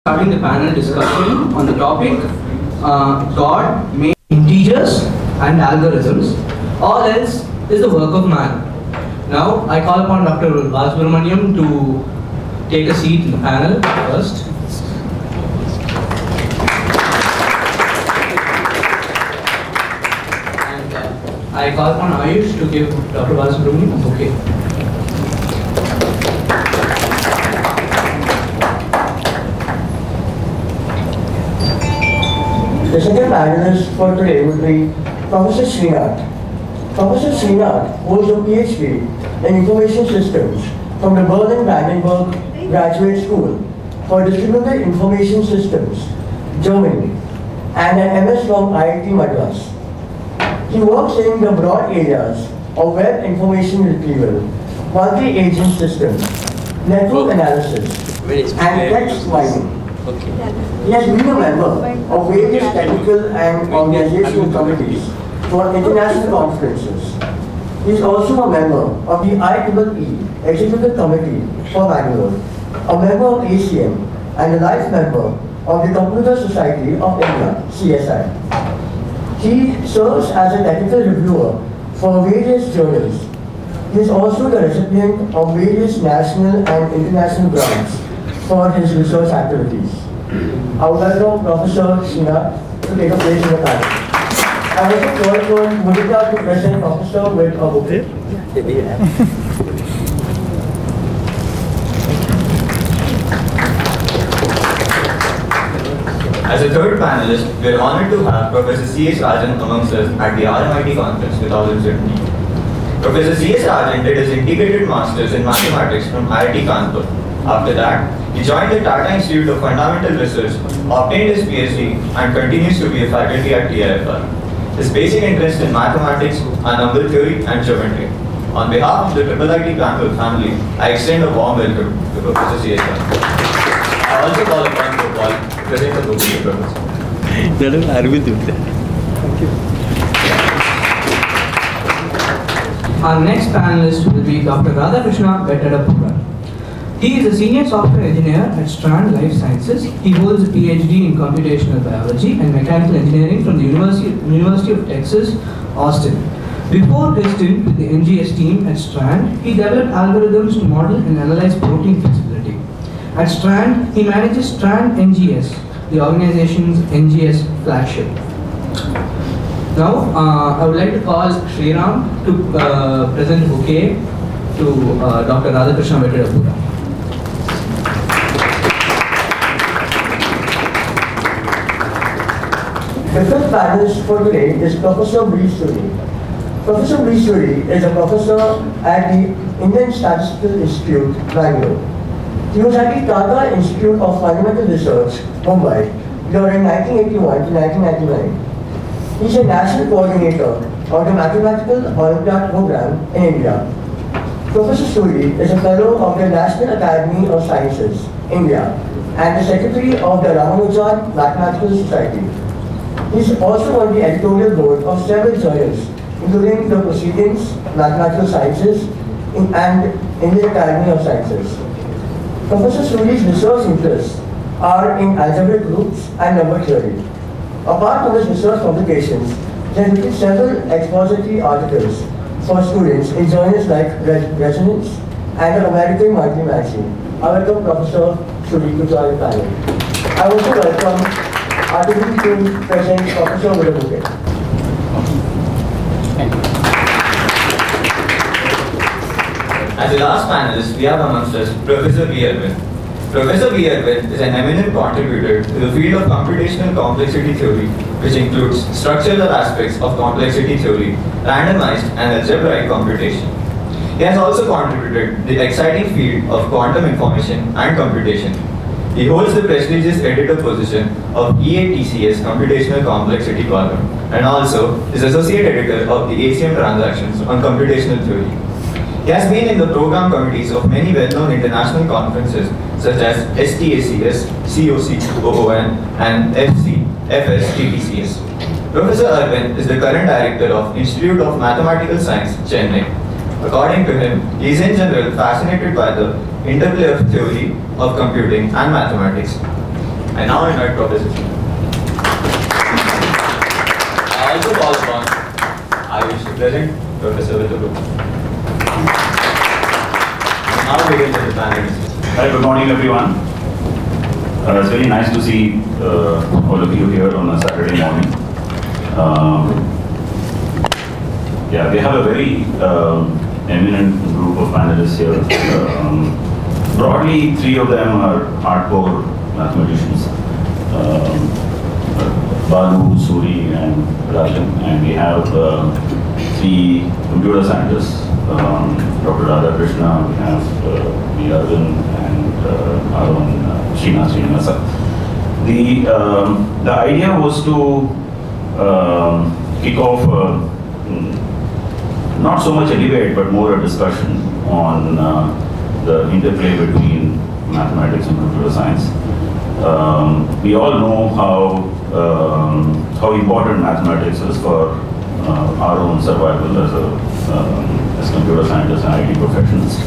Starting the panel discussion on the topic God made integers and algorithms, all else is the work of man. Now I call upon Dr. Balasubramaniam to take a seat in the panel first. And I call upon Ayush to give Dr. Balasubramaniam a bouquet. The second panelist for today would be Professor Srinath. Professor Srinath holds a PhD in Information Systems from the Berlin-Brandenburg Graduate School for Distributed Information Systems, Germany, and an MS from IIT Madras. He works in the broad areas of web information retrieval, multi-agent systems, network analysis, and text mining. He has been a member of various technical and organizational committees for international conferences. He is also a member of the IIIT Executive Committee for Bangalore, a member of ACM, and a life member of the Computer Society of India, CSI. He serves as a technical reviewer for various journals. He is also the recipient of various national and international grants for his research activities. I would welcome Professor Srinath to take a place in the panel. I also call for Mudita to present Professor with a bouquet. As a third panelist, we are honored to have Professor C.S. Rajan amongst us at the RMIT conference 2017. Professor C.S. Rajan did his integrated masters in mathematics from IIT Kanpur. After that, he joined the Tata Institute of Fundamental Research, obtained his PhD, and continues to be a faculty at TIFR. His basic interest in mathematics are number theory and geometry. On behalf of the IIIT Bangalore family, I extend a warm welcome to Professor C.S. Rajan. I also call upon Gopal to present the book to the Professor. Thank you. Our next panelist will be Dr. Radhakrishna Vettadapura. He is a senior software engineer at Strand Life Sciences. He holds a PhD in computational biology and mechanical engineering from the University of Texas, Austin. Before his stint with the NGS team at Strand, he developed algorithms to model and analyze protein flexibility. At Strand, he manages Strand NGS, the organization's NGS flagship. Now, I would like to call Sriram to present a bouquet to Dr. Radhakrishna Vettadapura. The fifth panelist for today is Professor B. Suri. Professor B. Suri is a professor at the Indian Statistical Institute, Bangalore. He was at the Tata Institute of Fundamental Research, Mumbai, during 1981 to 1999. He is a national coordinator of the Mathematical Olympiad program in India. Professor Suri is a fellow of the National Academy of Sciences, India, and the secretary of the Ramanujan Mathematical Society. He is also on the editorial board of several journals, including the Proceedings, Mathematical Sciences, and Indian Academy of Sciences. Professor Suri's research interests are in algebraic groups and number theory. Apart from his research publications, he has written several expository articles for students in journals like Resonance and the American Monthly Magazine. I welcome Professor Suri to join the panel. I also welcome our deputy to present Professor with a bouquet. As the last panelist, we have amongst us Professor V. Erwin. Professor V. Erwin is an eminent contributor to the field of computational complexity theory, which includes structural aspects of complexity theory, randomized and algebraic computation. He has also contributed to the exciting field of quantum information and computation. He holds the prestigious editor position of EATCS Computational Complexity Column and also is associate editor of the ACM Transactions on Computational Theory. He has been in the program committees of many well-known international conferences such as STACS, COCOON, and FSTTCS. Professor Erwin is the current director of Institute of Mathematical Science, Chennai. According to him, he is in general fascinated by the interplay of theory, of computing and mathematics. I now invite Professor Singh. I also call upon Ayush to present Professor with the book. Now begin with the panel discussion. Hi, good morning everyone. It's very nice to see all of you here on a Saturday morning. Yeah, we have a very eminent group of panelists here. Broadly, three of them are hardcore mathematicians. Balu, Suri, and Rajan. And we have three computer scientists. Dr. Radha Krishna, we have Arvind, and Arun Srinivasa. The idea was to kick off not so much a debate, but more a discussion on the interplay between mathematics and computer science. We all know how important mathematics is for our own survival as computer scientists and IT professionals.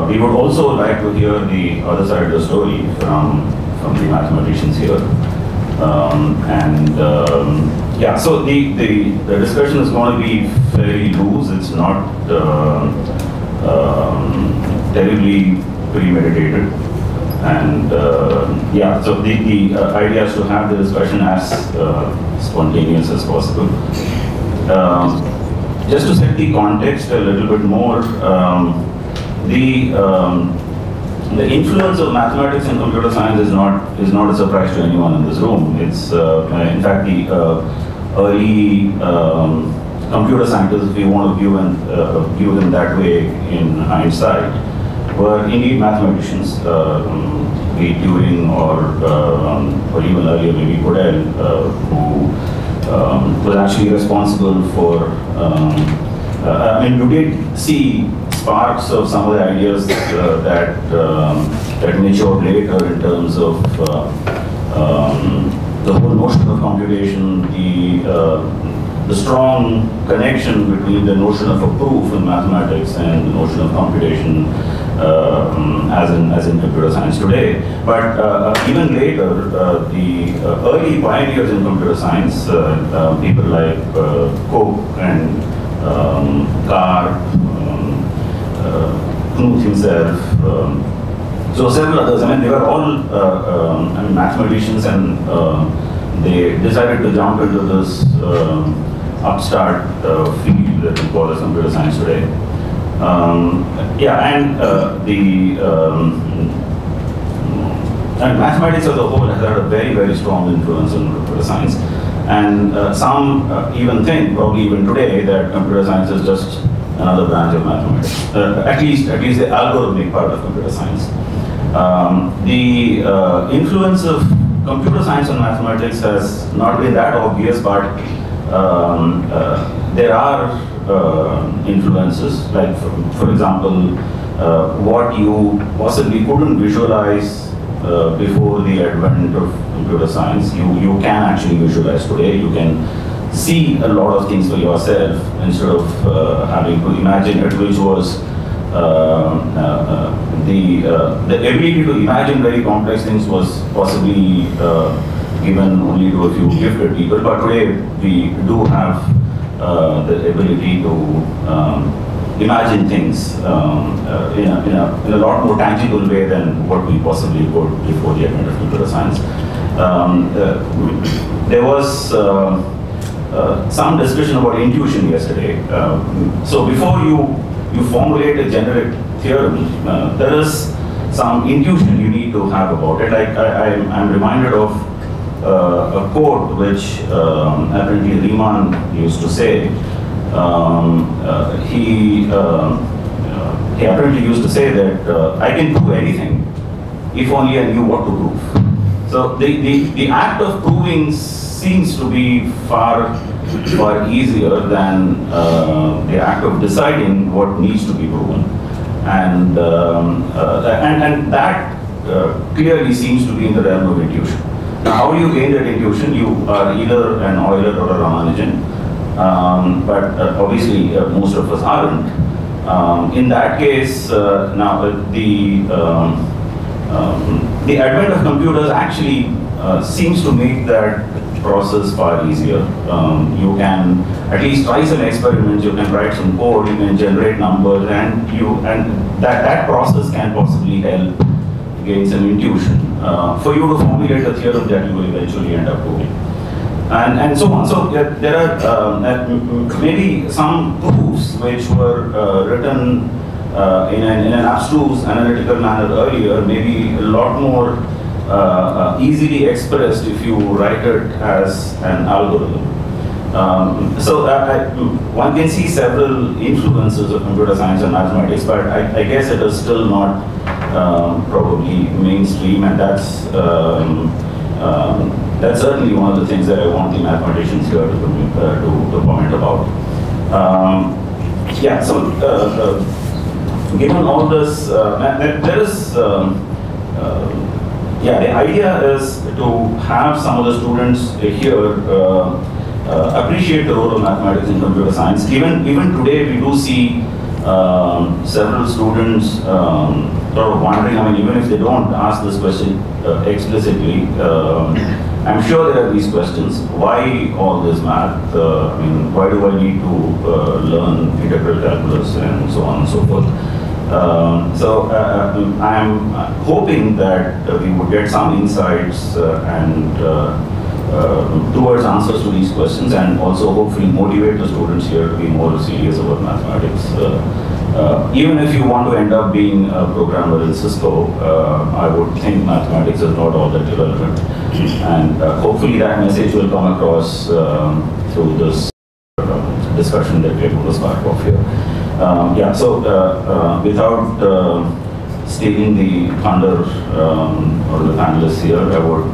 We would also like to hear the other side of the story from the mathematicians here. Yeah, so the discussion is going to be fairly loose. It's not terribly premeditated. And yeah, so the idea is to have the discussion as spontaneous as possible. Just to set the context a little bit more, the influence of mathematics and computer science is not a surprise to anyone in this room. It's in fact the early computer scientists, if you want to view them that way in hindsight, were indeed mathematicians, be it Turing or even earlier maybe Gödel, who was actually responsible for. I mean, you did see sparks of some of the ideas that matured later in terms of the whole notion of computation, the strong connection between the notion of a proof in mathematics and the notion of computation as in computer science today. But even later, the early pioneers in computer science, people like Koch and Carr, Knuth himself, so several others. I mean, they were all mathematicians, and they decided to jump into this upstart field that we call as computer science today. Yeah, and and mathematics as a whole has had a very, very strong influence on computer science. And some even think, probably even today, that computer science is just another branch of mathematics. At least the algorithmic part of computer science. The influence of computer science on mathematics has not been that obvious, but there are influences, like for example, what you possibly couldn't visualize before the advent of computer science, you can actually visualize today. You can see a lot of things for yourself instead of having to imagine it, which was the ability to imagine very complex things was possibly given only to a few gifted people. But today we do have the ability to imagine things in a lot more tangible way than what we possibly could before the advent of computer science. There was some discussion about intuition yesterday. So before you formulate a generic theorem, there is some intuition you need to have about it. I'm reminded of a quote which apparently Riemann used to say. He apparently used to say that I can prove anything if only I knew what to prove. So the act of proving seems to be far easier than the act of deciding what needs to be proven, and that clearly seems to be in the realm of intuition. Now, how do you gain that intuition? You are either an Euler or a Ramanujan, but obviously most of us aren't. In that case, now the advent of computers actually seems to make that process far easier. You can at least try some experiments, you can write some code, you can generate numbers, and that process can possibly help gain some intuition for you to formulate a theorem that you will eventually end up doing. And so on. So there are maybe some proofs which were written in an abstruse analytical manner earlier, maybe a lot more easily expressed if you write it as an algorithm. One can see several influences of computer science and mathematics, but I guess it is still not probably mainstream, and that's certainly one of the things that I want the mathematicians here to comment about. Yeah, so given all this, there is, yeah, the idea is to have some of the students here appreciate the role of mathematics in computer science. Even today, we do see several students sort of wondering, I mean, even if they don't ask this question explicitly, I'm sure there are these questions. Why all this math? I mean, why do I need to learn integral calculus and so on and so forth? I'm hoping that we would get some insights and towards answers to these questions, and also hopefully motivate the students here to be more serious about mathematics. Even if you want to end up being a programmer in Cisco, I would think mathematics is not all that irrelevant. And hopefully that message will come across through this discussion that we're going to start off here. Yeah, so without stealing the thunder or the panelists here, I would,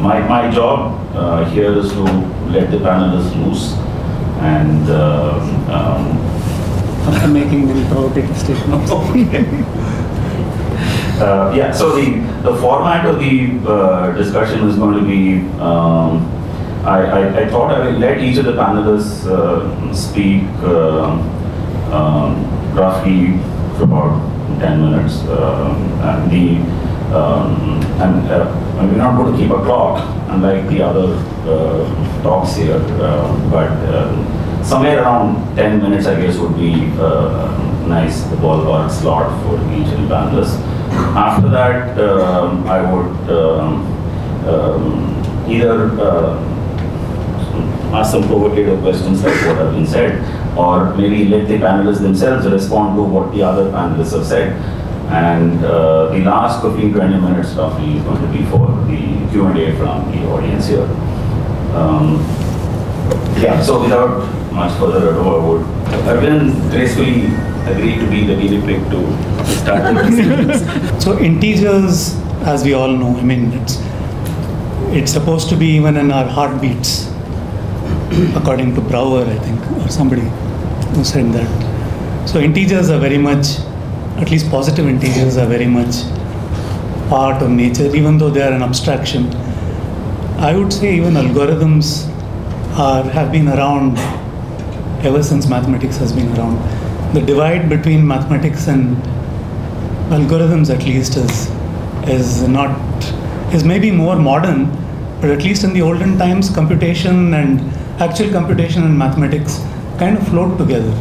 my job here is to let the panelists loose and after making them provocative statements. Yeah, so the format of the discussion is going to be, I thought I will let each of the panelists speak roughly for about 10 minutes. And we're not going to keep a clock, unlike the other talks here, but somewhere around 10 minutes, I guess, would be nice, the ballpark slot for each of the panelists. After that, I would either ask some provocative questions like what have been said, or maybe let the panelists themselves respond to what the other panelists have said. And the last 15-20 minutes roughly is going to be for the Q&A from the audience here. Yeah, so without much further ado, I would, Arvind gracefully agreed to be the guinea pig to start the proceedings. So integers, as we all know, I mean, it's supposed to be even in our heartbeats, according to Brouwer, I think, or somebody who said that. So integers are very much, at least positive integers are very much part of nature, even though they are an abstraction. I would say even algorithms have been around ever since mathematics has been around. The divide between mathematics and algorithms, at least, is maybe more modern, but at least in the olden times, computation and actual computation and mathematics kind of flowed together.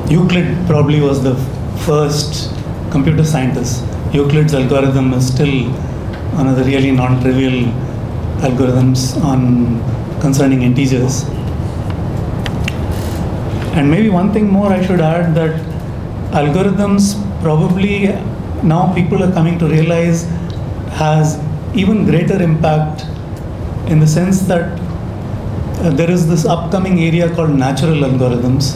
Euclid probably was the first computer scientist. Euclid's algorithm is still one of the really non-trivial algorithms concerning integers. And maybe one thing more I should add, that algorithms probably now people are coming to realize has even greater impact, in the sense that there is this upcoming area called natural algorithms,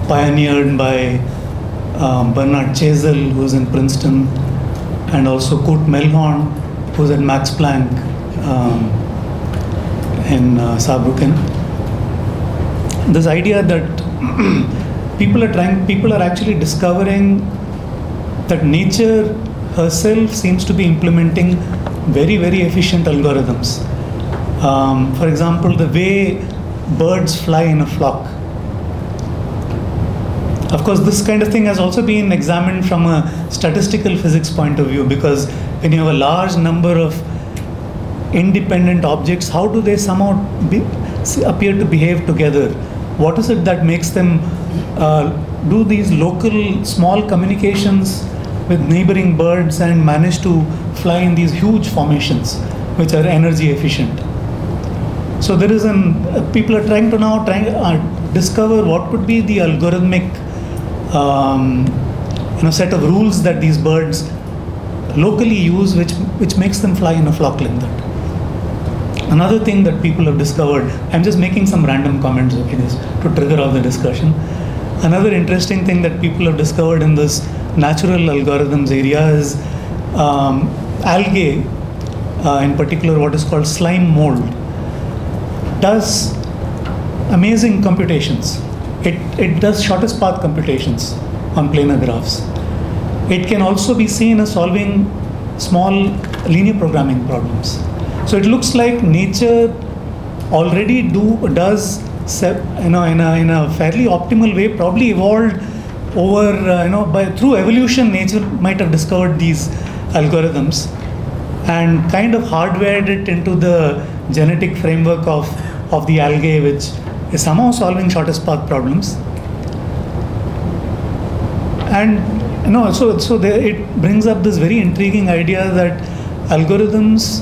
pioneered by Bernard Chazelle, who's in Princeton, and also Kurt Melhorn, who's at Max Planck in Saarbrücken. This idea that people are actually discovering that nature herself seems to be implementing very, very efficient algorithms. For example, the way birds fly in a flock. Of course, this kind of thing has also been examined from a statistical physics point of view, because when you have a large number of independent objects, how do they somehow appear to behave together? What is it that makes them do these local small communications with neighboring birds and manage to fly in these huge formations which are energy efficient? So there is people are trying to now discover what could be the algorithmic set of rules that these birds locally use, which makes them fly in a flock like that. Another thing that people have discovered, I'm just making some random comments, okay, this to trigger off the discussion. Another interesting thing that people have discovered in this natural algorithms area is algae, in particular what is called slime mold, does amazing computations. It does shortest path computations on planar graphs. It can also be seen as solving small linear programming problems. So it looks like nature already does in a fairly optimal way, probably evolved over through evolution. Nature might have discovered these algorithms and kind of hardwired it into the genetic framework of the algae, which is somehow solving shortest path problems. And it brings up this very intriguing idea that algorithms,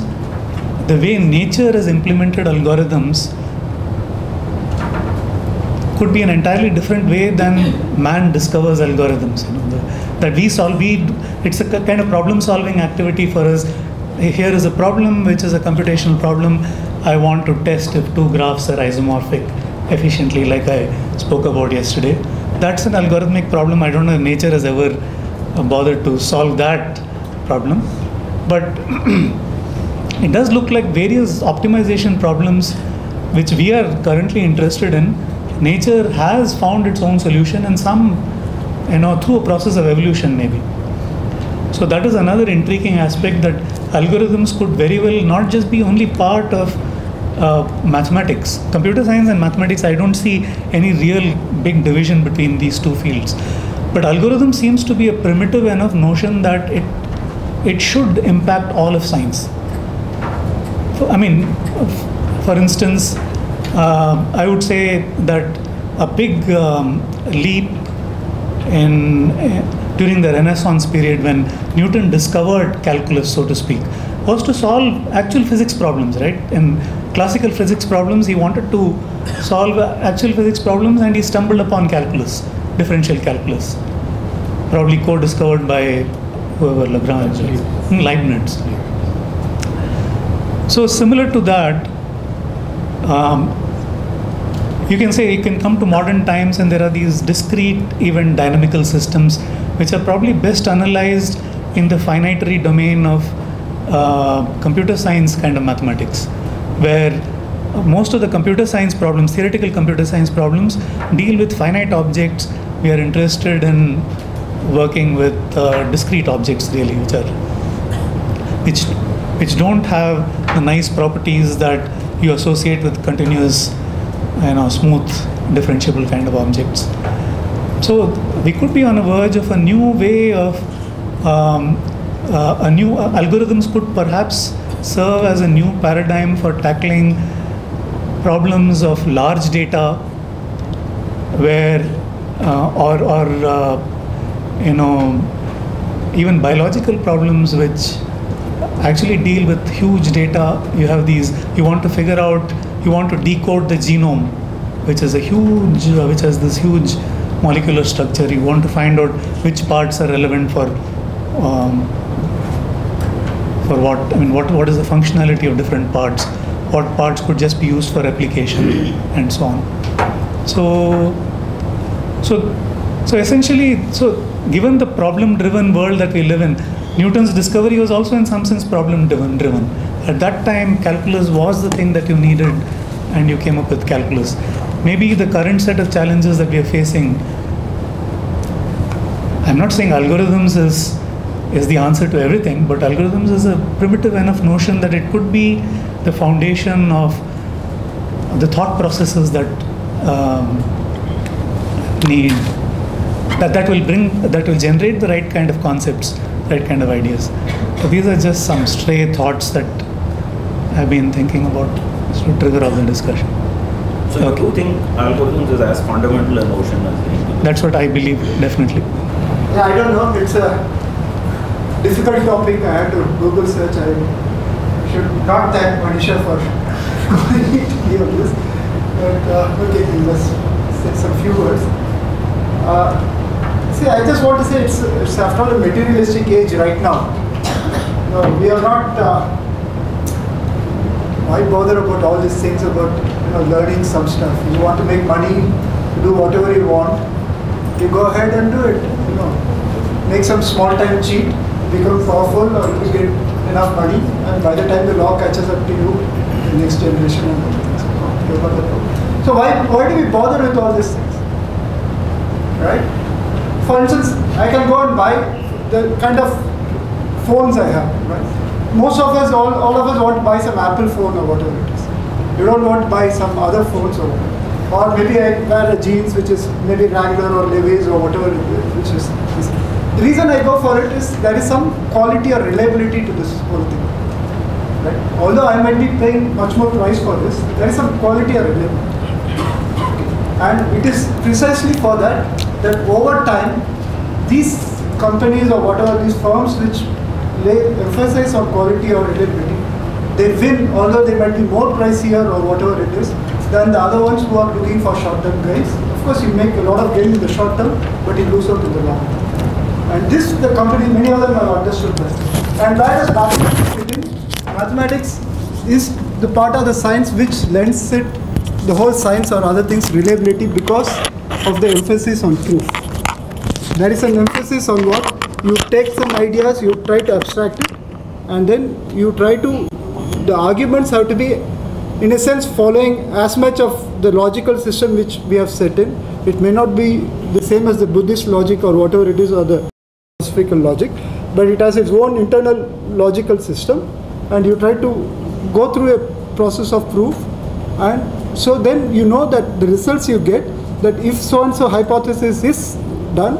the way nature has implemented algorithms, could be an entirely different way than man discovers algorithms. It's a kind of problem-solving activity for us. Here is a problem, which is a computational problem. I want to test if two graphs are isomorphic efficiently, like I spoke about yesterday. That's an algorithmic problem. I don't know if nature has ever bothered to solve that problem. But it does look like various optimization problems which we are currently interested in. Nature has found its own solution, and some, through a process of evolution maybe. So that is another intriguing aspect, that algorithms could very well not just be only part of mathematics. Computer science and mathematics, I don't see any real big division between these two fields. But algorithm seems to be a primitive enough notion that it should impact all of science. For instance, I would say that a big leap during the Renaissance period, when Newton discovered calculus, so to speak, was to solve actual physics problems, right? In classical physics problems, he wanted to solve actual physics problems, and he stumbled upon calculus, differential calculus, probably co-discovered by whoever, Lagrange, Leibniz. So similar to that, you can say you can come to modern times, and there are these discrete event dynamical systems which are probably best analyzed in the finitary domain of computer science kind of mathematics, where most of the computer science problems, theoretical computer science problems, deal with finite objects. We are interested in working with discrete objects, really, which don't have the nice properties that you associate with continuous, smooth, differentiable kind of objects. So we could be on the verge of a new way of algorithms could perhaps serve as a new paradigm for tackling problems of large data, where even biological problems which actually deal with huge data. You want to figure out, you want to decode the genome, which has this huge molecular structure. You want to find out which parts are relevant for what is the functionality of different parts, what parts could just be used for replication, and so on. So essentially, given the problem-driven world that we live in, Newton's discovery was also in some sense problem-driven. At that time, calculus was the thing that you needed, and you came up with calculus. Maybe the current set of challenges that we are facing, I'm not saying algorithms is the answer to everything, but algorithms is a primitive enough notion that it could be the foundation of the thought processes that need that will generate the right kind of concepts, right kind of ideas. So these are just some stray thoughts that I've been thinking about to trigger all the discussion. So you do think algorithms is as fundamental a notion as anything? That's what I believe, definitely. Yeah, I don't know. It's a difficult topic. I had to Google search. I should not thank Manisha for going into this. But okay, let's say some few words. See, I just want to say it's after all a materialistic age right now. We are not. Why bother about all these things about learning some stuff? You want to make money, do whatever you want. You go ahead and do it. Make some small-time cheat, become powerful, or you get enough money, and by the time the law catches up to you, the next generation and other things. So why do we bother with all these things? Right? For instance, I can go and buy the kind of phones I have. Right? Most of us, all of us want to buy some Apple phone or whatever it is. You don't want to buy some other phones or whatever. Or maybe I wear a jeans which is maybe Wrangler or Levi's or whatever which is. The reason I go for it is there is some quality or reliability to this whole thing. Right? Although I might be paying much more price for this, there is some quality or reliability. And it is precisely for that over time, these companies or whatever, these firms which emphasize on quality or reliability, they win, although they might be more pricier or whatever it is, than the other ones who are looking for short-term gains. Of course, you make a lot of gains in the short term, but you lose out in the long term. And this, the company, many of them have understood this. And where does mathematics fit in? Mathematics is the part of the science which lends it, the whole science or other things, reliability because of the emphasis on proof. There is an emphasis on what? You take some ideas, you try to abstract it, and then you try to, the arguments have to be, in a sense, following as much of the logical system which we have set in. It may not be the same as the Buddhist logic or whatever it is, or the philosophical logic, but it has its own internal logical system, and you try to go through a process of proof, and so then you know that the results you get, that if so-and-so hypothesis is done,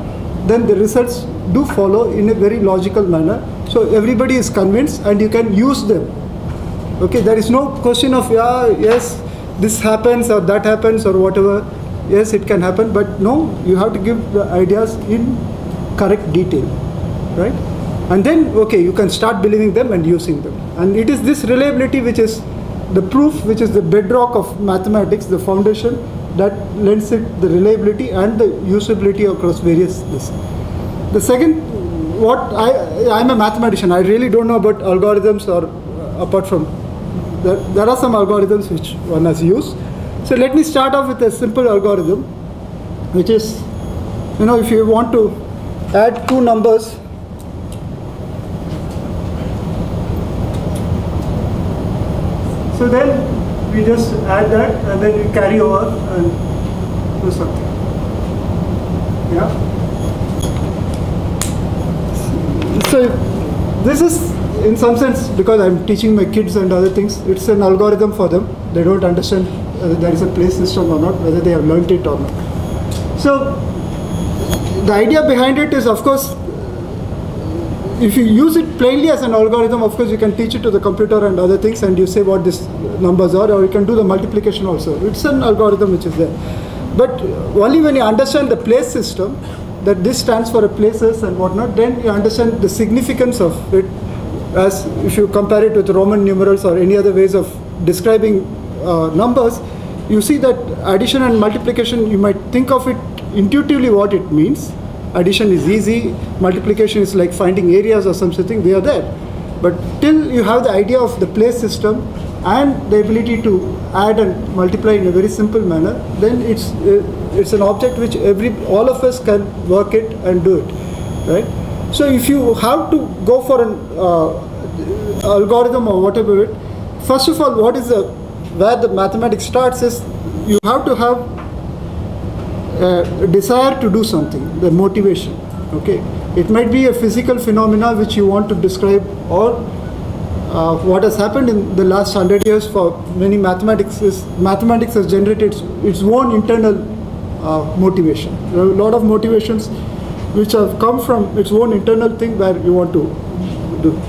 then the results do follow in a very logical manner. So everybody is convinced and you can use them. Okay, there is no question of, yes, this happens or that happens or whatever. Yes, it can happen, but no, you have to give the ideas in correct detail, right? And then, okay, you can start believing them and using them. And it is this reliability which is the proof, which is the bedrock of mathematics, the foundation that lends it the reliability and the usability across various this. The second, I'm a mathematician. I really don't know about algorithms or apart from there are some algorithms which one has used. So let me start off with a simple algorithm, which is, if you want to add two numbers, so then we just add that and then we carry over and do something. Yeah. So this is, in some sense, because I'm teaching my kids and other things, it's an algorithm for them. They don't understand whether there is a place system or not, whether they have learned it or not. So the idea behind it is, of course, if you use it plainly as an algorithm, of course you can teach it to the computer and other things and you say what these numbers are, or you can do the multiplication also. It's an algorithm which is there. But only when you understand the place system, that this stands for a places and whatnot, then you understand the significance of it, as if you compare it with Roman numerals or any other ways of describing numbers, you see that addition and multiplication, you might think of it intuitively what it means. Addition is easy, multiplication is like finding areas or something, they are there. But till you have the idea of the place system and the ability to add and multiply in a very simple manner, then it's an object which all of us can work it and do it, right? So if you have to go for an algorithm or whatever it, first of all, where the mathematics starts is you have to have a desire to do something, the motivation. Okay, it might be a physical phenomena which you want to describe, or what has happened in the last 100 years for many mathematics is mathematics has generated its own internal motivation. There are a lot of motivations which have come from its own internal thing where you want to do.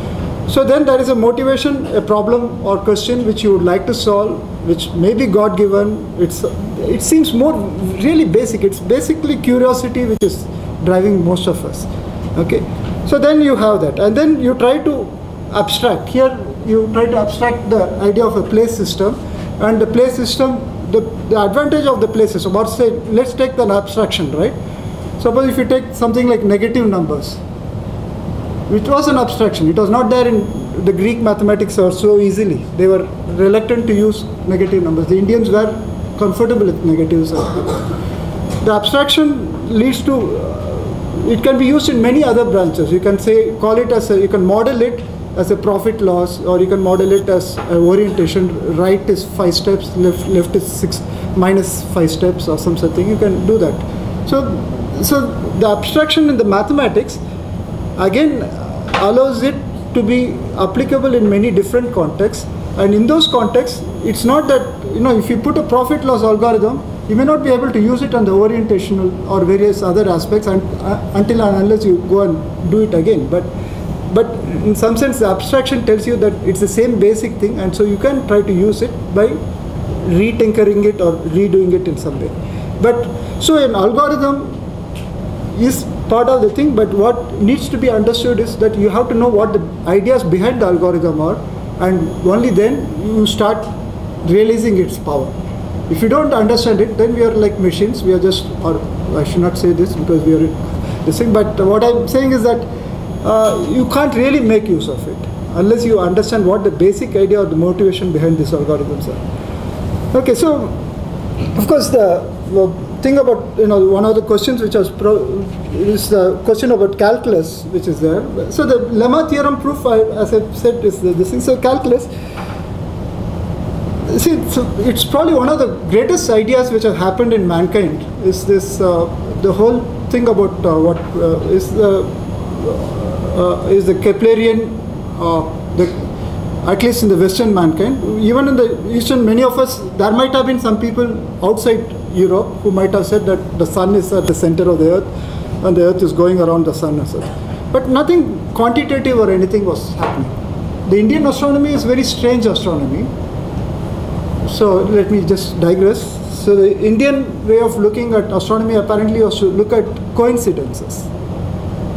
So then there is a motivation, a problem or question which you would like to solve, which may be God-given. It seems more really basic. It's basically curiosity which is driving most of us. Okay. So then you have that, and then you try to abstract. Here you try to abstract the idea of a place system, and the place system, the advantage of the place system, or say, let's take an abstraction, right? Suppose if you take something like negative numbers, which was an abstraction. It was not there in the Greek mathematics so easily. They were reluctant to use negative numbers. The Indians were comfortable with negatives. The abstraction leads to, it can be used in many other branches. You can say, you can model it as a profit loss, or you can model it as an orientation. Right is 5 steps, left is 6 minus 5 steps or something. You can do that. So the abstraction in the mathematics again allows it to be applicable in many different contexts, and in those contexts it's not that, if you put a profit loss algorithm, you may not be able to use it on the orientational or various other aspects until and unless you go and do it again. But in some sense the abstraction tells you that it's the same basic thing, and so you can try to use it by retinkering it or redoing it in some way. But so an algorithm is part of the thing, but what needs to be understood is that you have to know what the ideas behind the algorithm are, and only then you start realizing its power. If you don't understand it, then we are like machines. We are just, or I should not say this because we are this thing, but what I'm saying is that you can't really make use of it unless you understand what the basic idea or the motivation behind these algorithms are. Okay, so of course the thing about, one of the questions which is the question about calculus, which is there. So the lemma theorem proof, as I said, is this thing. So calculus, see, it's probably one of the greatest ideas which have happened in mankind. Is this the whole thing about is the Keplerian, at least in the Western mankind. Even in the Eastern, many of us, there might have been some people outside Europe who might have said that the sun is at the center of the earth and the earth is going around the sun as such. But nothing quantitative or anything was happening. The Indian astronomy is very strange astronomy. So let me just digress. So the Indian way of looking at astronomy apparently was to look at coincidences.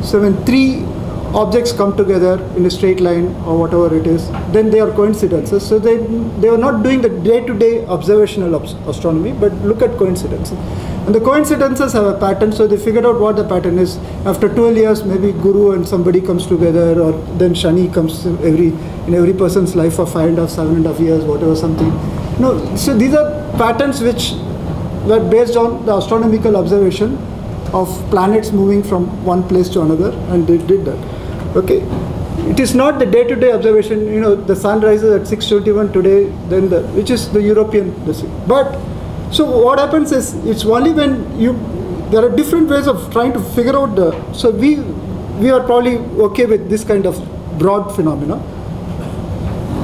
So when 3 objects come together in a straight line or whatever it is, then they are coincidences. So they were not doing the day-to-day observational astronomy, but look at coincidences. And the coincidences have a pattern, so they figured out what the pattern is. After 12 years, maybe Guru and somebody comes together, or then Shani comes in every person's life for 5.5, 7.5 years, whatever something. So these are patterns which were based on the astronomical observation of planets moving from one place to another, and they did that. Okay, it is not the day-to-day observation. The sun rises at 6:21 today, then which is the European. But so what happens is, it's only when there are different ways of trying to figure out so we are probably okay with this kind of broad phenomena.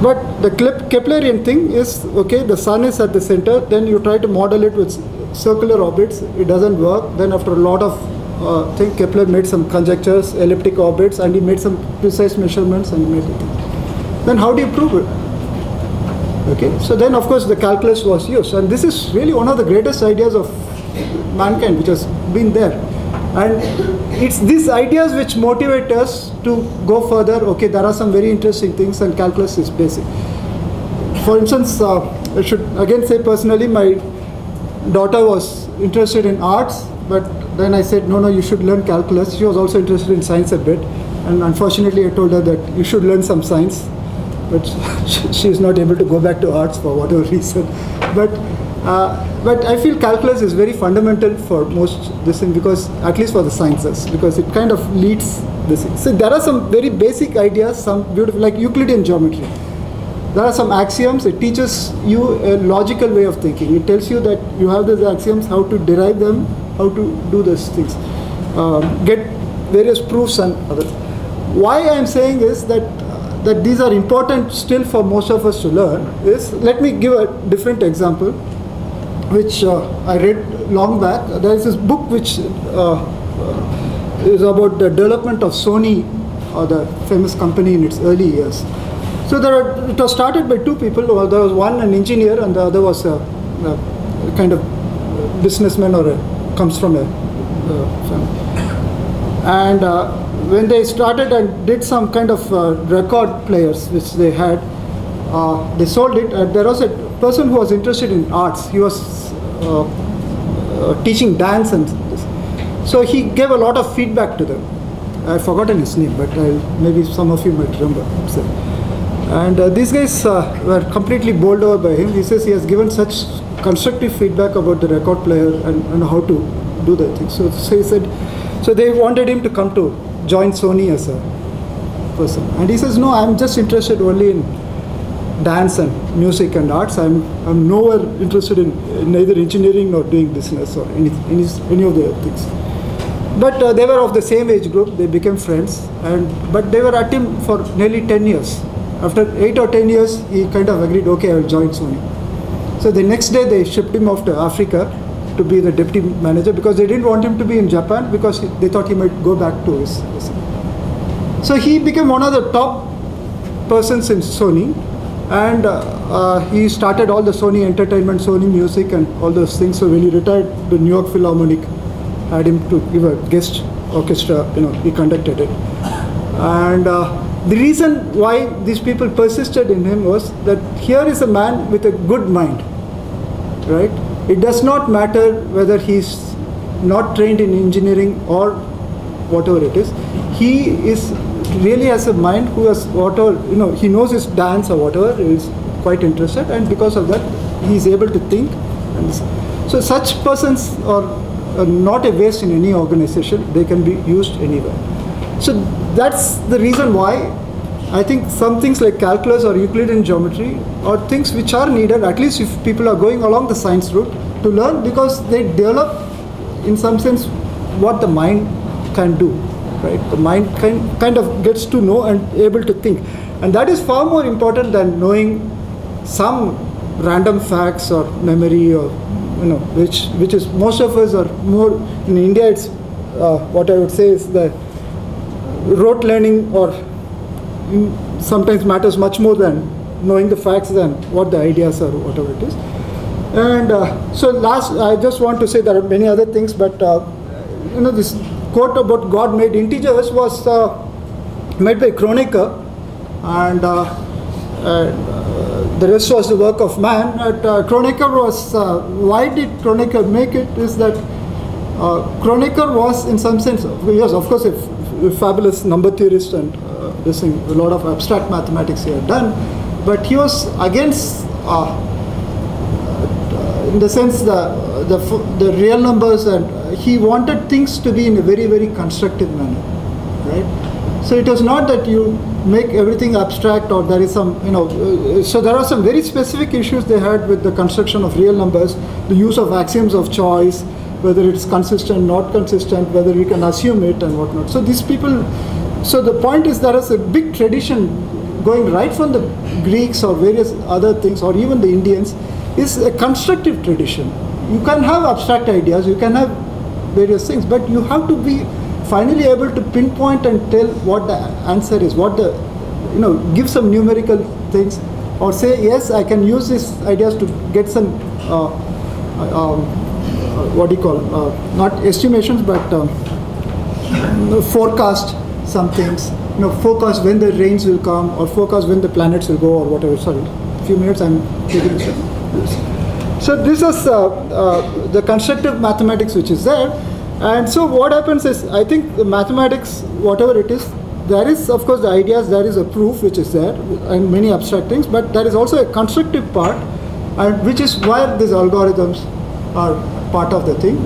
But the Keplerian thing is, okay, the sun is at the center, then you try to model it with circular orbits, it doesn't work. Then after a lot of I think Kepler made some conjectures, elliptic orbits, and he made some precise measurements and made it. Then how do you prove it? Okay, so then of course the calculus was used, and this is really one of the greatest ideas of mankind which has been there. And it's these ideas which motivate us to go further. Okay, there are some very interesting things, and calculus is basic. For instance, I should again say personally, my daughter was interested in arts, but then I said, no, you should learn calculus. She was also interested in science a bit, and unfortunately I told her that you should learn some science, but she is not able to go back to arts for whatever reason. But I feel calculus is very fundamental for most this thing, because at least for the sciences, because it kind of leads this thing. So there are some very basic ideas, some beautiful, like Euclidean geometry. There are some axioms. It teaches you a logical way of thinking. It tells you that you have these axioms, how to derive them, how to do these things, get various proofs and other. Why I am saying is that these are important still for most of us to learn is, let me give a different example. which I read long back. There is this book which is about the development of Sony, the famous company in its early years. So it was started by two people. There was one an engineer and the other was a kind of businessman or comes from a family. And when they started and did some kind of record players which they had, they sold it. There was a person who was interested in arts. He was teaching dance and this. So he gave a lot of feedback to them. I've forgotten his name, but maybe some of you might remember. So, and these guys were completely bowled over by him. He says he has given such constructive feedback about the record player and how to do that thing. So he said, so they wanted him to come to join Sony as a person. And he says, no, I'm just interested only in dance and music and arts. I'm nowhere interested in neither engineering nor doing business or any of the things. But they were of the same age group. They became friends. But they were at him for nearly 10 years. After 8 or 10 years, he kind of agreed, okay, I will join Sony. So the next day, they shipped him off to Africa to be the deputy manager because they didn't want him to be in Japan because they thought he might go back to his. So he became one of the top persons in Sony. And he started all the Sony Entertainment, Sony Music and all those things. So when he retired, the New York Philharmonic had him to give a guest orchestra, he conducted it. And the reason why these people persisted in him was that here is a man with a good mind, right? It does not matter whether he's not trained in engineering or whatever it is. He is really has a mind who has whatever, he knows his dance or whatever, is quite interested, and because of that, he is able to think. And so such persons are not a waste in any organization. They can be used anywhere. So that's the reason why I think some things like calculus or Euclidean geometry are things which are needed, at least if people are going along the science route, to learn, because they develop in some sense what the mind can do, right? The mind kind of gets to know and able to think. And that is far more important than knowing some random facts or memory or, which is most of us are more, in India it's, what I would say is the rote learning or sometimes matters much more than knowing the facts than what the ideas are, whatever it is. And so last, I just want to say there are many other things, but this quote about God made integers was made by Kronecker, and the rest was the work of man. Kronecker was, why did Kronecker make it is that Kronecker was in some sense, yes, of course, a fabulous number theorist and this thing, a lot of abstract mathematics he had done, but he was against, in the sense, the real numbers, and he wanted things to be in a very, very constructive manner, right? So it was not that you make everything abstract or there is some, so there are some very specific issues they had with the construction of real numbers, the use of axioms of choice, whether it's consistent, not consistent, whether we can assume it and whatnot. So these people, so the point is there is a big tradition going right from the Greeks or various other things, or even the Indians, is a constructive tradition. You can have abstract ideas, you can have various things, but you have to be finally able to pinpoint and tell what the answer is, what the, give some numerical things, or say, yes, I can use these ideas to get some, what do you call, not estimations, but forecast some things, forecast when the rains will come, or forecast when the planets will go, or whatever. Sorry, a few minutes I'm taking this. So this is the constructive mathematics which is there. And so what happens is, I think the mathematics, whatever it is, there is of course the ideas, there is a proof which is there, and many abstract things, but there is also a constructive part, and which is where these algorithms are part of the thing,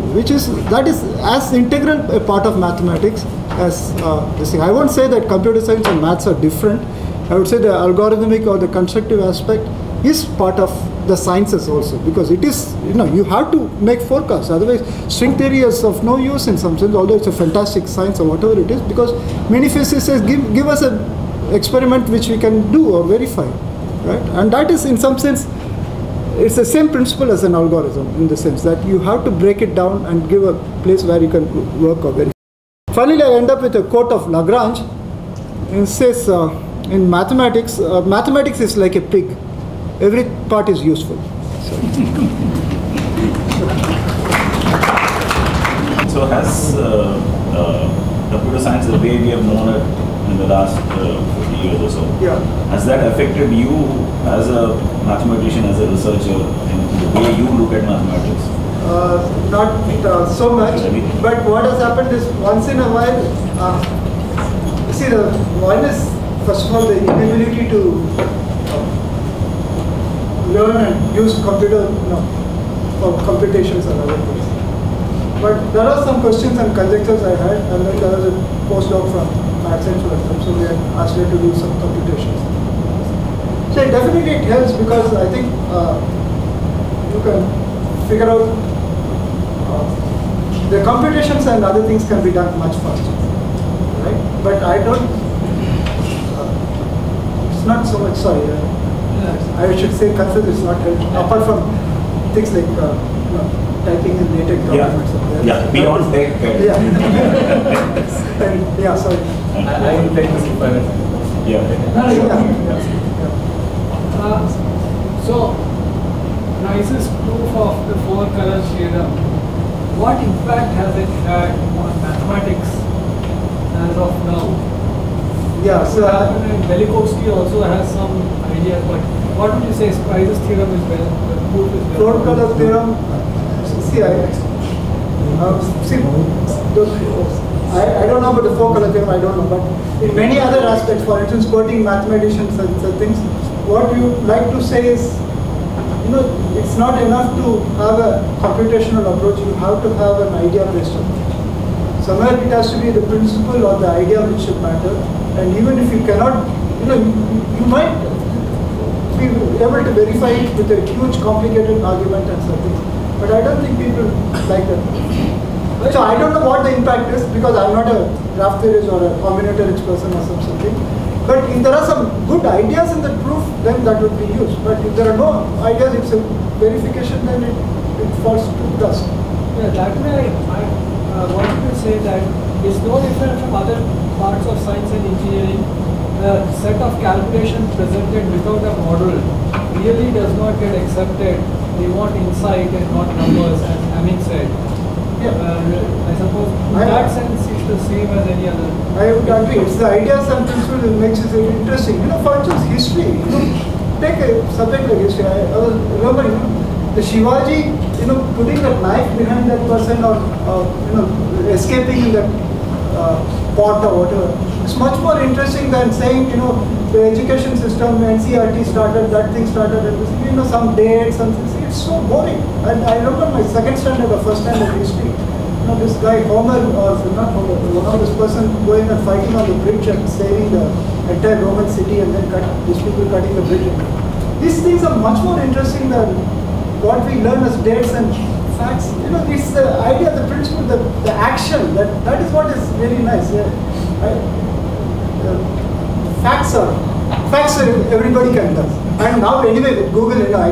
that is as integral a part of mathematics as this thing. I won't say that computer science and maths are different. I would say the algorithmic or the constructive aspect is part of the sciences also, because it is, you have to make forecasts, otherwise string theory is of no use in some sense, although it's a fantastic science or whatever it is, because many physicists give us an experiment which we can do or verify, right? And that is in some sense it's the same principle as an algorithm in the sense that you have to break it down and give a place where you can work or verify. Finally, I end up with a quote of Lagrange. It says, in mathematics, mathematics is like a pig. Every part is useful. So has computer science, the way we have known it in the last 50 years or so, has that affected you as a mathematician, as a researcher, in the way you look at mathematics? Not so much, but what has happened is once in a while, see, the one is first of all the inability to learn and use computer for computations and other things. But there are some questions and conjectures I had, and then there was a postdoc from Maths and Science, so we had asked her to do some computations. So definitely it helps because I think you can figure out the computations and other things can be done much faster, right? But I don't, it's not so much, sorry, I should say confess it's not helpful, apart from things like typing in LaTeX documents. Yeah, beyond tech. Yeah. And, yeah, sorry. I will take this if I So, Rice's proof of the four color theorem, what impact has it had on mathematics as of now? Yeah, so Velikovsky also has some ideas, but what would you say Rice's theorem is well? The proof is well? four color theorem, see, I don't know about the four color theorem, I don't know, but in many other aspects, for instance, quoting mathematicians and such things, what you like to say is, it's not enough to have a computational approach, you have to have an idea-based approach. Somewhere it has to be the principle or the idea which should matter, and even if you cannot, you might be able to verify it with a huge complicated argument and such things. But I don't think people like that. So I don't know what the impact is because I'm not a graph theorist or a combinatorics person or something. But if there are some good ideas in the proof, then that would be used. But if there are no ideas, it's a verification, then it falls to dust. Yeah, that way I wanted to say that it's no different from other parts of science and engineering. The set of calculations presented without a model really does not get accepted. They want insight and not numbers, as Amin said. Yeah. I suppose in that sense it's the same as any other. I would agree. It's the ideas and principles that makes it interesting. For instance, history. Take a subject like history. I remember, the Shivaji, putting that knife behind that person or escaping in that pot or whatever. It's much more interesting than saying, the education system, NCERT started, that thing started, and some dates, something. It's so boring. And I remember my second standard or first standard history. This guy Homer, or not Homer, one of this person going and fighting on the bridge and saving the entire Roman city, and then these people cutting the bridge. These things are much more interesting than what we learn as dates and facts. It's the idea, the principle, the action. That is what is really nice. Facts are everybody can do. And now anyway with Google, I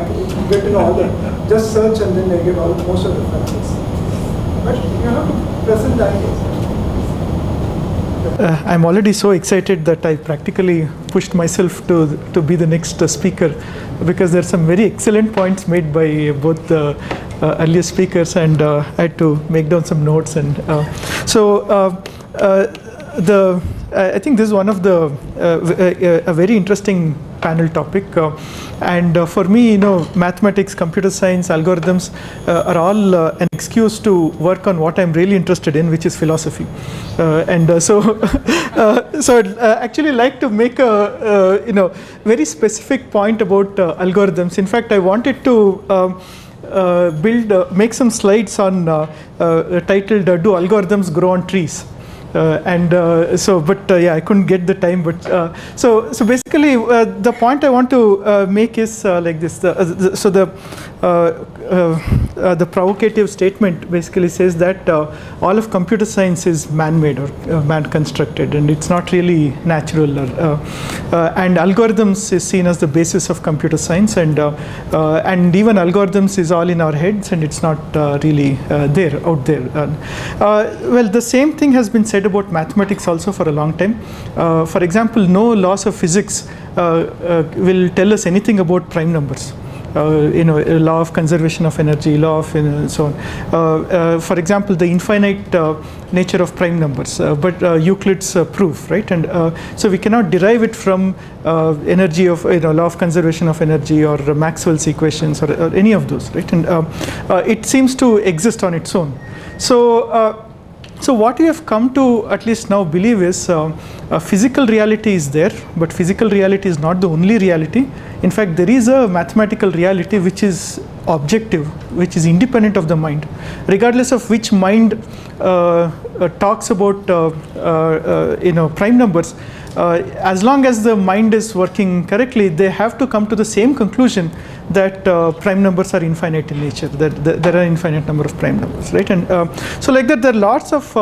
get to know all that. Just search and then I get most of the facts. But you have to present the ideas. I'm already so excited that I practically pushed myself to be the next speaker, because there are some very excellent points made by both the earlier speakers, and I had to make down some notes. And I think this is one of the a very interesting panel topic, and for me, mathematics, computer science, algorithms are all an excuse to work on what I'm really interested in, which is philosophy. So I'd actually like to make a very specific point about algorithms. In fact, I wanted to make some slides on titled "Do Algorithms Grow on Trees?" I couldn't get the time. But so basically, the point I want to make is like this. the provocative statement basically says that all of computer science is man-made or man-constructed, and it's not really natural. And algorithms is seen as the basis of computer science, and even algorithms is all in our heads, and it's not really out there. Well, the same thing has been said about mathematics also for a long time. For example, no laws of physics will tell us anything about prime numbers. Law of conservation of energy, law of so on. For example, the infinite nature of prime numbers, but Euclid's proof, right? And so we cannot derive it from energy of law of conservation of energy or Maxwell's equations or any of those, right? And it seems to exist on its own. So what we have come to at least now believe is physical reality is there, but physical reality is not the only reality. In fact, there is a mathematical reality which is objective, which is independent of the mind. Regardless of which mind talks about prime numbers, as long as the mind is working correctly, they have to come to the same conclusion that prime numbers are infinite in nature, that there are infinite number of prime numbers, right? And so like that, there are lots of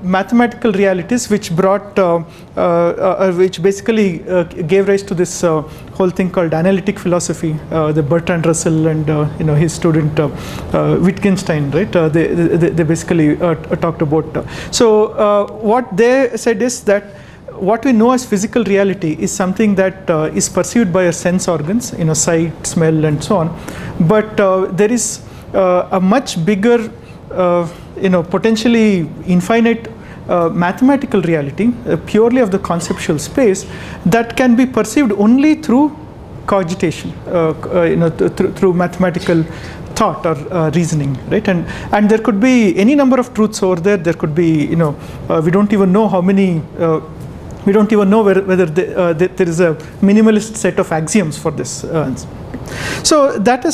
mathematical realities which which basically gave rise to this whole thing called analytic philosophy. The Bertrand Russell and his student Wittgenstein, right? They basically talked about. So what they said is that what we know as physical reality is something that is perceived by our sense organs, sight, smell, and so on. But there is a much bigger, potentially infinite mathematical reality, purely of the conceptual space, that can be perceived only through cogitation, through mathematical thought or reasoning, right? And there could be any number of truths over there. There could be, we don't even know how many. We don't even know whether there is a minimalist set of axioms for this. So that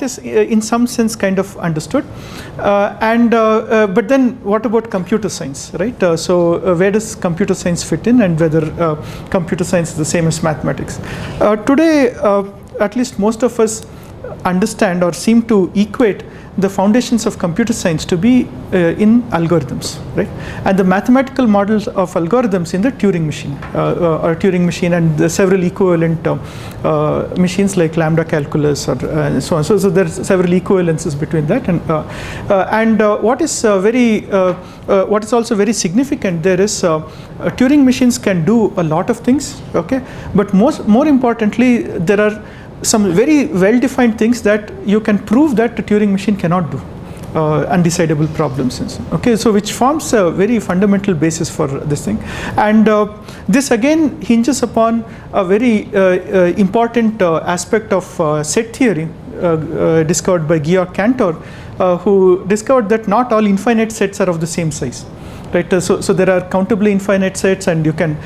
is in some sense kind of understood. But then what about computer science, right? Where does computer science fit in, and whether computer science is the same as mathematics? Today, at least most of us understand or seem to equate the foundations of computer science to be in algorithms, right? And the mathematical models of algorithms in the Turing machine, and the several equivalent machines like lambda calculus or so on. So there are several equivalences between that, and what is also very significant there is Turing machines can do a lot of things, okay? But more importantly, there are some very well-defined things that you can prove that the Turing machine cannot do, undecidable problems, and so, okay? So which forms a very fundamental basis for this thing, and this again hinges upon a very important aspect of set theory discovered by Georg Cantor, who discovered that not all infinite sets are of the same size. Right, so there are countably infinite sets, and you can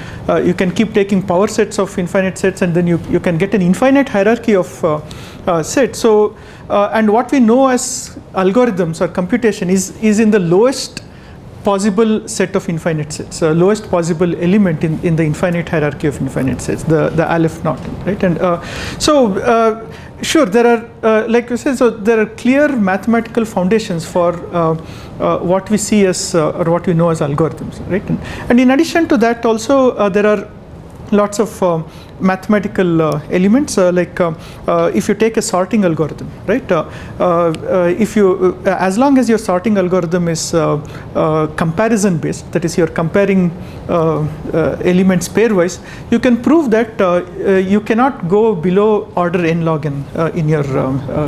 keep taking power sets of infinite sets, and then you can get an infinite hierarchy of sets. So and what we know as algorithms or computation is in the lowest possible set of infinite sets, lowest possible element in the infinite hierarchy of infinite sets, the Aleph naught, right? And sure, there are, like you said, so there are clear mathematical foundations for what we see as, or what we know as algorithms, right? And in addition to that also, there are lots of mathematical elements, like if you take a sorting algorithm, right? If you, as long as your sorting algorithm is comparison based, that is, you're comparing elements pairwise, you can prove that you cannot go below order n log n in your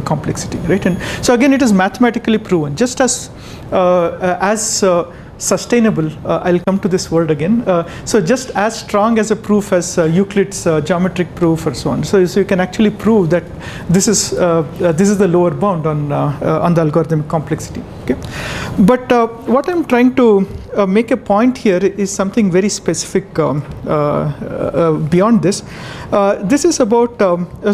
complexity, right? And so again, it is mathematically proven, just as sustainable, I'll come to this word again. So just as strong as a proof as Euclid's geometric proof or so on. So you can actually prove that this is the lower bound on the algorithmic complexity. Okay, but what I'm trying to make a point here is something very specific beyond this. This is about.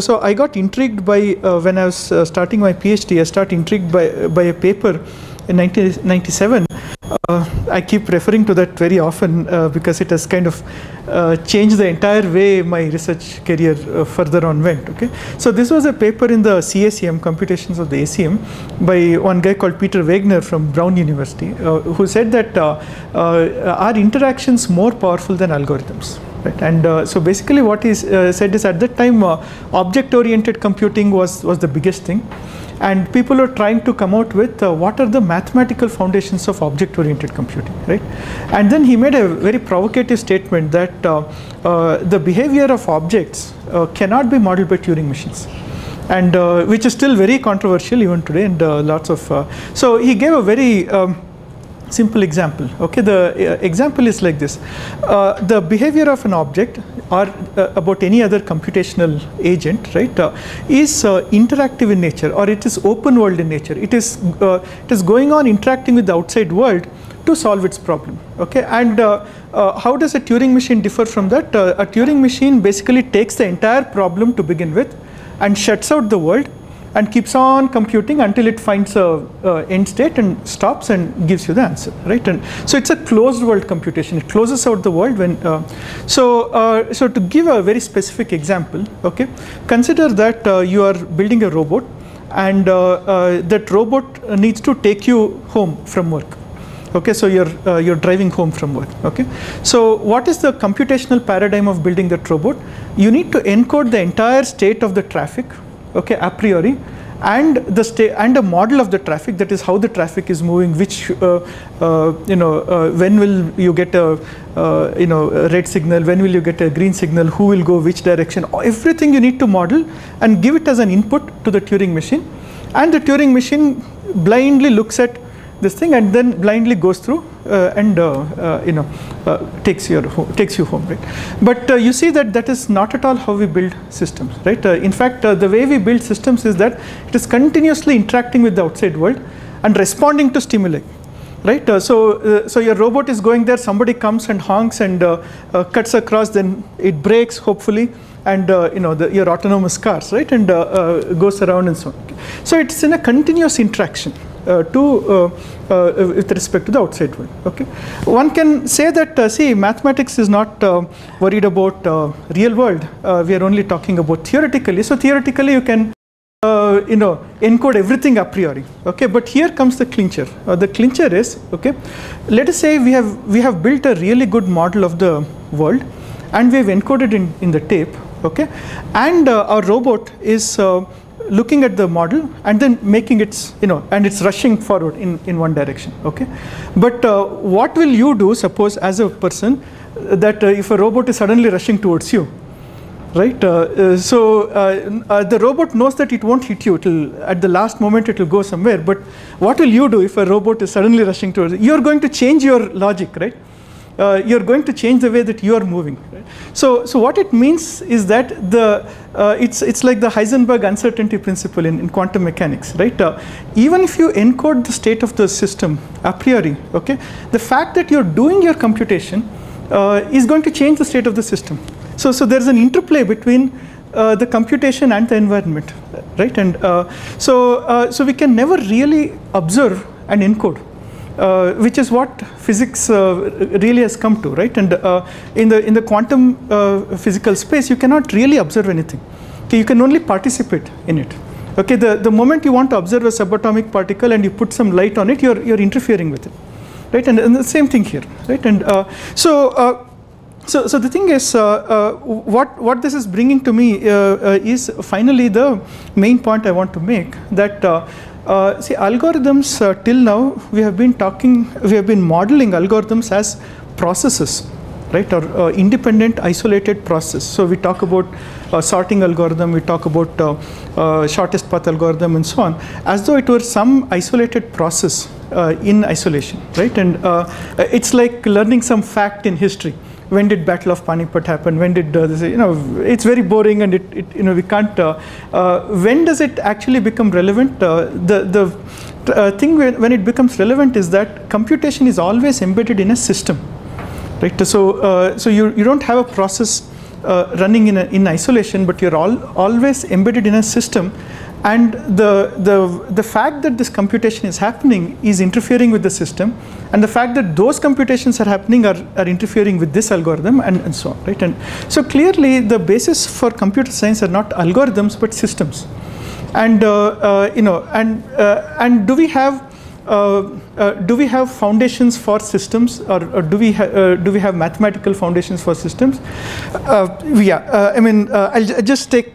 So I got intrigued by when I was starting my PhD. I started intrigued by a paper in 1997. I keep referring to that very often because it has kind of changed the entire way my research career further on went. Okay, so this was a paper in the CACM, Computations of the ACM, by one guy called Peter Wagner from Brown University, who said that are interactions more powerful than algorithms? Right, and so basically what he said is, at that time object-oriented computing was the biggest thing, and people were trying to come out with what are the mathematical foundations of object-oriented computing, right? And then he made a very provocative statement that the behavior of objects cannot be modeled by Turing machines, and which is still very controversial even today, and lots of so he gave a very simple example. Okay, the example is like this: the behavior of an object, or about any other computational agent, right, is interactive in nature, or it is open world in nature. It is going on interacting with the outside world to solve its problem. Okay, and how does a Turing machine differ from that? A Turing machine basically takes the entire problem to begin with and shuts out the world and keeps on computing until it finds a end state and stops and gives you the answer, right? And so it's a closed world computation. It closes out the world when so to give a very specific example, okay, consider that you are building a robot, and that robot needs to take you home from work. Okay, so you're driving home from work. Okay, so what is the computational paradigm of building that robot? You need to encode the entire state of the traffic, okay, a priori, and the state and a model of the traffic, that is how the traffic is moving, which when will you get a a red signal, when will you get a green signal, who will go which direction, everything you need to model and give it as an input to the Turing machine, and the Turing machine blindly looks at this thing and then blindly goes through and takes you home, right? But you see that is not at all how we build systems, right? In fact, the way we build systems is that it is continuously interacting with the outside world and responding to stimuli, right? So your robot is going there, somebody comes and honks and cuts across, then it brakes hopefully, and your autonomous cars, right, and goes around and so on. So it's in a continuous interaction with respect to the outside world. Okay, one can say that see, mathematics is not worried about real world. We are only talking about theoretically. So theoretically, you can encode everything a priori. Okay, but here comes the clincher. The clincher is, okay, let us say we have built a really good model of the world, and we have encoded in the tape. Okay, and our robot is looking at the model and then making its, and it's rushing forward in one direction. Okay, but what will you do, suppose, as a person, that if a robot is suddenly rushing towards you, right? The robot knows that it won't hit you. At the last moment it will go somewhere. But what will you do if a robot is suddenly rushing towards you? You're going to change your logic, right? You're going to change the way that you are moving. Right? So what it means is that it's like the Heisenberg uncertainty principle in quantum mechanics, right? Even if you encode the state of the system a priori, okay, the fact that you're doing your computation is going to change the state of the system. So there's an interplay between the computation and the environment, right? And so we can never really observe and encode. Which is what physics really has come to, right? And in the quantum physical space, you cannot really observe anything. Okay, you can only participate in it. Okay, the moment you want to observe a subatomic particle and you put some light on it, you're interfering with it, right? And the same thing here, right? And so the thing is, what this is bringing to me is finally the main point I want to make, that see, algorithms till now we have been modeling algorithms as processes, right, or independent isolated process. So we talk about sorting algorithm, we talk about shortest path algorithm and so on, as though it were some isolated process in isolation, right? And it's like learning some fact in history. When did Battle of Panipat happen? When did this? It's very boring, and we can't. When does it actually become relevant? The thing when it becomes relevant is that computation is always embedded in a system, right? So you don't have a process running in isolation, but you're always embedded in a system And the fact that this computation is happening is interfering with the system, and the fact that those computations are happening are interfering with this algorithm, and so on, right? And so clearly the basis for computer science are not algorithms but systems. And and do we have foundations for systems, or do we have mathematical foundations for systems? I'll just take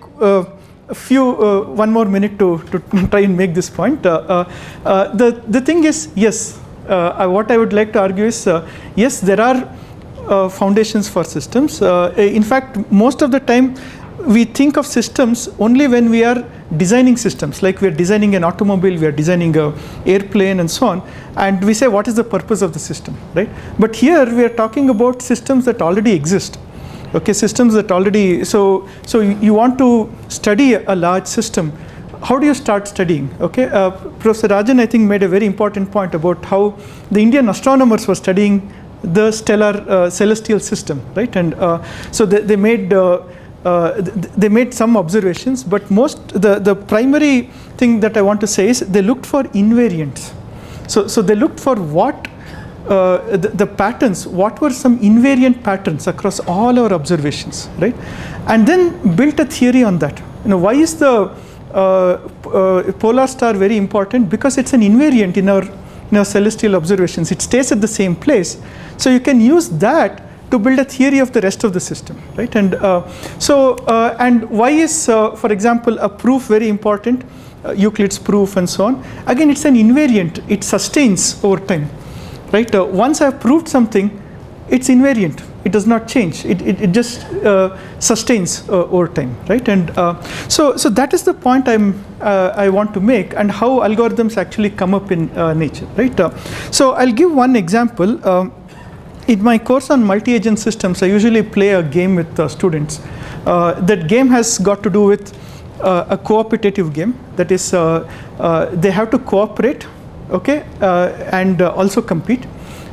one more minute to try and make this point. The thing is, yes, what I would like to argue is, yes, there are foundations for systems. In fact, most of the time we think of systems only when we are designing systems, like we are designing an automobile, we are designing an airplane and so on, and we say what is the purpose of the system, right? But here we are talking about systems that already exist. Okay, systems that already, so you want to study a large system. How do you start studying? Okay, Professor Rajan, I think, made a very important point about how the Indian astronomers were studying the stellar celestial system, right? And so they made some observations, but the primary thing that I want to say is they looked for invariants. So they looked for what the patterns, what were some invariant patterns across all our observations, right? And then built a theory on that. Why is the polar star very important? Because it's an invariant in our celestial observations. It stays at the same place, so you can use that to build a theory of the rest of the system, right? And and why is, for example, a proof very important? Euclid's proof and so on. Again, it's an invariant. It sustains over time, right? Once I've proved something, it's invariant. It does not change. It just sustains over time, right? And so that is the point I want to make, and how algorithms actually come up in nature, right? So I'll give one example. In my course on multi-agent systems, I usually play a game with students. That game has got to do with a cooperative game. That is, they have to cooperate, okay, and also compete.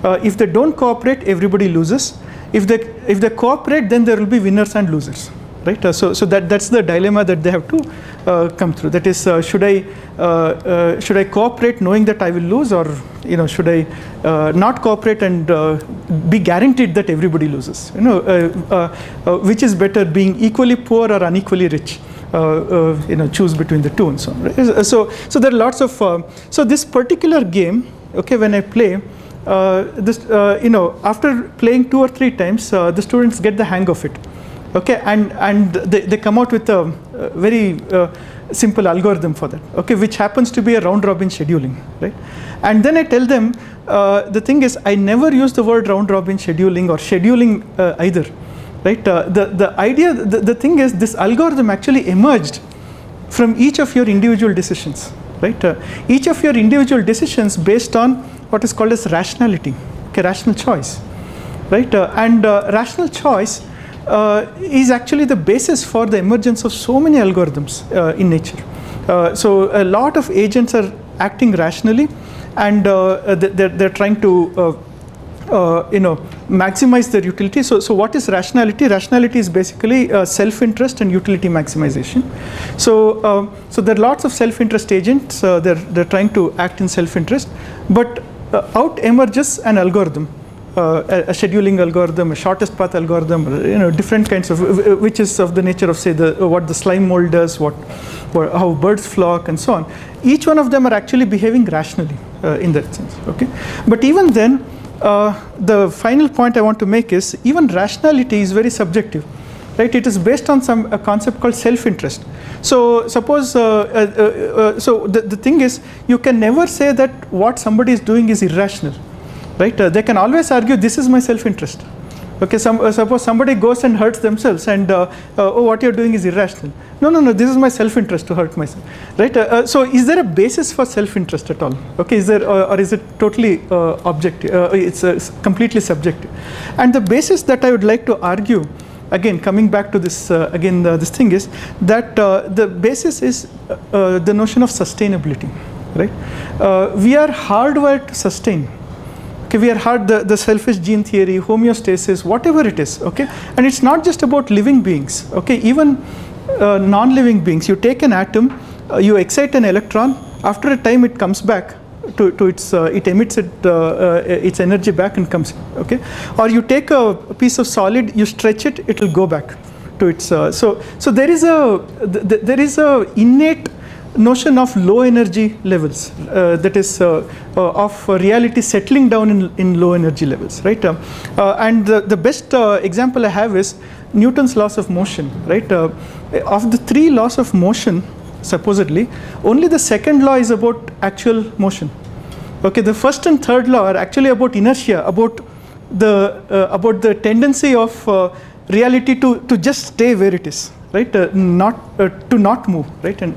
If they don't cooperate, everybody loses. If they cooperate, then there will be winners and losers, right? So that's the dilemma that they have to come through. That is, should I cooperate knowing that I will lose, or should I not cooperate and be guaranteed that everybody loses? Which is better, being equally poor or unequally rich? Choose between the two and so on. Right? So there are lots of so this particular game, okay, when I play. After playing 2 or 3 times, the students get the hang of it, okay, and they come out with a very simple algorithm for that, okay, which happens to be a round robin scheduling, right? And then I tell them, the thing is, I never use the word round robin scheduling or scheduling either, right? The idea, the thing is, this algorithm actually emerged from each of your individual decisions, right? Each of your individual decisions based on what is called as rationality, okay, rational choice, right? And rational choice is actually the basis for the emergence of so many algorithms in nature. So a lot of agents are acting rationally, and they're trying to maximize their utility. So what is rationality? Rationality is basically self-interest and utility maximization. So there are lots of self-interest agents. They're trying to act in self-interest, but out emerges an algorithm, a scheduling algorithm, a shortest path algorithm, different kinds of, which is of the nature of, say, what the slime mold does, how birds flock, and so on. Each one of them are actually behaving rationally in that sense, okay? But even then, the final point I want to make is, even rationality is very subjective, right? It is based on a concept called self-interest. So suppose, so the thing is, you can never say that what somebody is doing is irrational, right? They can always argue, this is my self-interest. Okay, suppose somebody goes and hurts themselves, and oh, what you're doing is irrational. No, this is my self-interest to hurt myself, right? So is there a basis for self-interest at all? Okay, is there, or is it totally objective? It's completely subjective. And the basis that I would like to argue, again, coming back to this, this thing is that the basis is the notion of sustainability, right? We are hardwired to sustain. Okay, we are the selfish gene theory, homeostasis, whatever it is, okay? And it's not just about living beings, okay? Even non-living beings. You take an atom, you excite an electron, after a time it comes back to its, it emits its energy back and comes, okay? Or you take a piece of solid, you stretch it, it will go back to its, so there is a innate notion of low energy levels, that is of reality settling down in low energy levels, right? And the best example I have is Newton's laws of motion, right? Of the 3 laws of motion, supposedly, only the second law is about actual motion. Okay, the first and third law are actually about inertia, about the tendency of reality to just stay where it is, right? To not move, right? And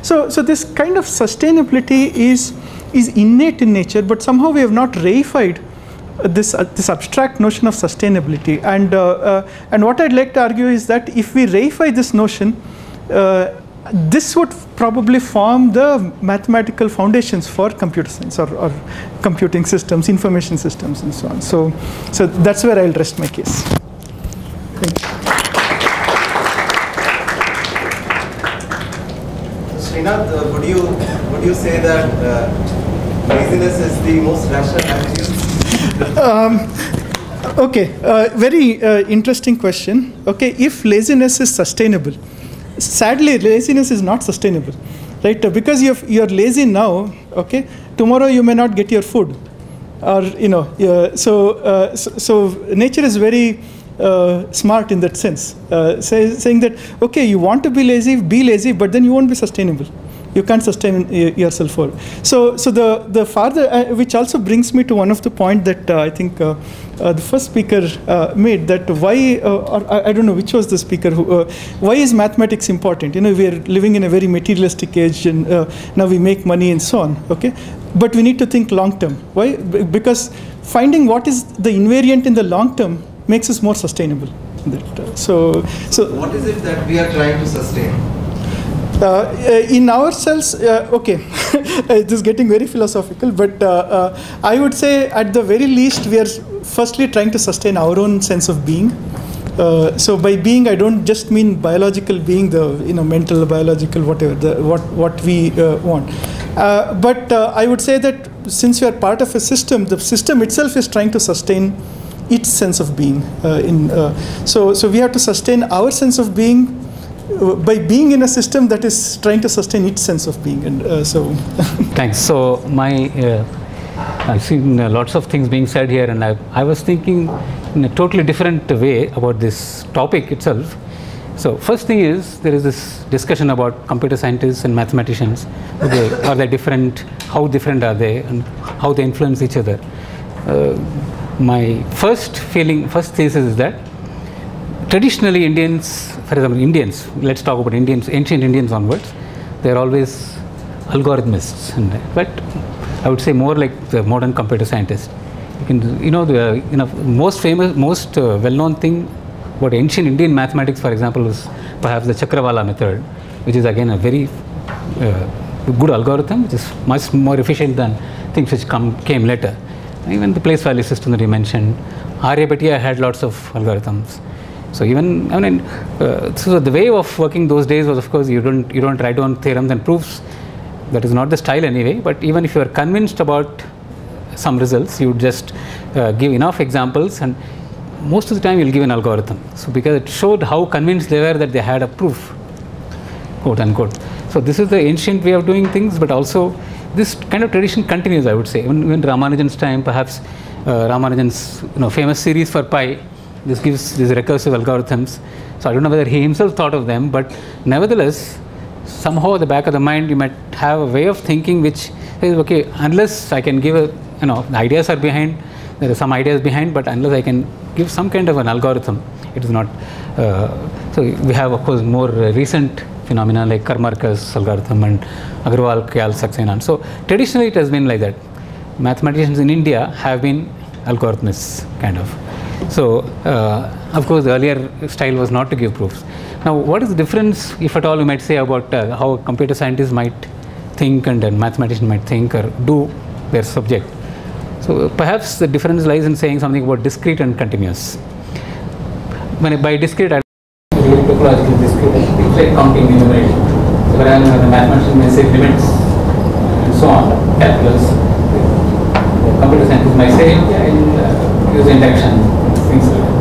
so this kind of sustainability is innate in nature, but somehow we have not reified this abstract notion of sustainability. And what I'd like to argue is that if we reify this notion, this would probably form the mathematical foundations for computer science or computing systems, information systems, and so on. So that's where I'll rest my case. Thank you. Srinath, would you say that laziness is the most rational attitude? Okay, very interesting question. Okay, if laziness is sustainable, sadly laziness is not sustainable, right? Because you're lazy now, okay, tomorrow you may not get your food, or so nature is very smart in that sense, saying that okay, you want to be lazy, but then you won't be sustainable. You can't sustain yourself for. So the farther, which also brings me to one of the point that I think the first speaker made, that why, or I don't know which was the speaker, who, why is mathematics important? You know, we are living in a very materialistic age, and now we make money and so on. Okay, but we need to think long term. Why? Because finding what is the invariant in the long term makes us more sustainable. So what is it that we are trying to sustain? In ourselves, okay, this is getting very philosophical, but I would say at the very least we are firstly trying to sustain our own sense of being. So by being, I don't just mean biological being, the mental, biological, whatever, what we want. But I would say that since we are part of a system, the system itself is trying to sustain its sense of being. So we have to sustain our sense of being by being in a system that is trying to sustain its sense of being, and so. Thanks. So I've seen lots of things being said here, and I was thinking in a totally different way about this topic itself. So first thing is, there is this discussion about computer scientists and mathematicians. Are they different? How different are they, and how they influence each other? My first thesis is that traditionally Indians, for example, let's talk about Indians, ancient Indians onwards, they're always algorithmists, but I would say more like the modern computer scientists. The most famous, most well-known thing about ancient Indian mathematics, for example, was perhaps the Chakravala method, which is again a very good algorithm, which is much more efficient than things which came later. Even the place value system that you mentioned, Aryabhatiya had lots of algorithms. So even, so the way of working those days was, of course, you don't write down theorems and proofs. That is not the style anyway. But even if you are convinced about some results, you would just give enough examples, and most of the time you'll give an algorithm. So because it showed how convinced they were that they had a proof, quote unquote. So this is the ancient way of doing things, but also this kind of tradition continues, I would say. Even Ramanujan's time, perhaps Ramanujan's famous series for pi. This gives these recursive algorithms. So I don't know whether he himself thought of them, but nevertheless, somehow at the back of the mind, you might have a way of thinking which says, okay, unless I can give the ideas are behind, there are some ideas behind, but unless I can give some kind of an algorithm, it is not. So we have, of course, more recent phenomena like Karmarkar's algorithm and Agrawal, Kayal, Saxena. So traditionally it has been like that. Mathematicians in India have been algorithmists, kind of. So, of course, the earlier style was not to give proofs. Now, what is the difference, if at all, you might say about how a computer scientist might think and a mathematician might think or do their subject? So, perhaps the difference lies in saying something about discrete and continuous. By discrete, I mean topological discrete, things like counting, enumeration. So whereas the mathematician may say limits and so on, calculus. The computer scientist might say, yeah, I'll use induction, things like that.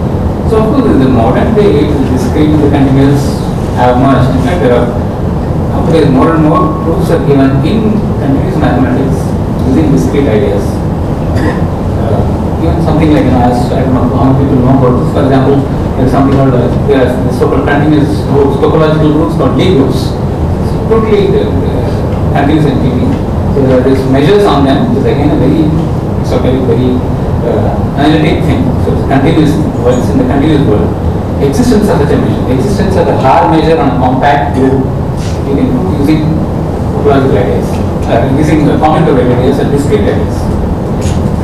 So of course, in the modern day, the discrete and the continuous have merged. In fact, nowadays more and more proofs are given in continuous mathematics using discrete ideas. Even something like, as I don't know how many people know about this. For example, there is something called the so-called continuous groups, topological groups called Lie groups. So totally continuous entity. So there is measures on them. It's again a very, it's a very analytic thing. So it's continuous. It's in the continuous world. Existence of such a measure. The existence of a hard measure on a compact group, you can do using topological ideas, using the commutative ideas and discrete ideas.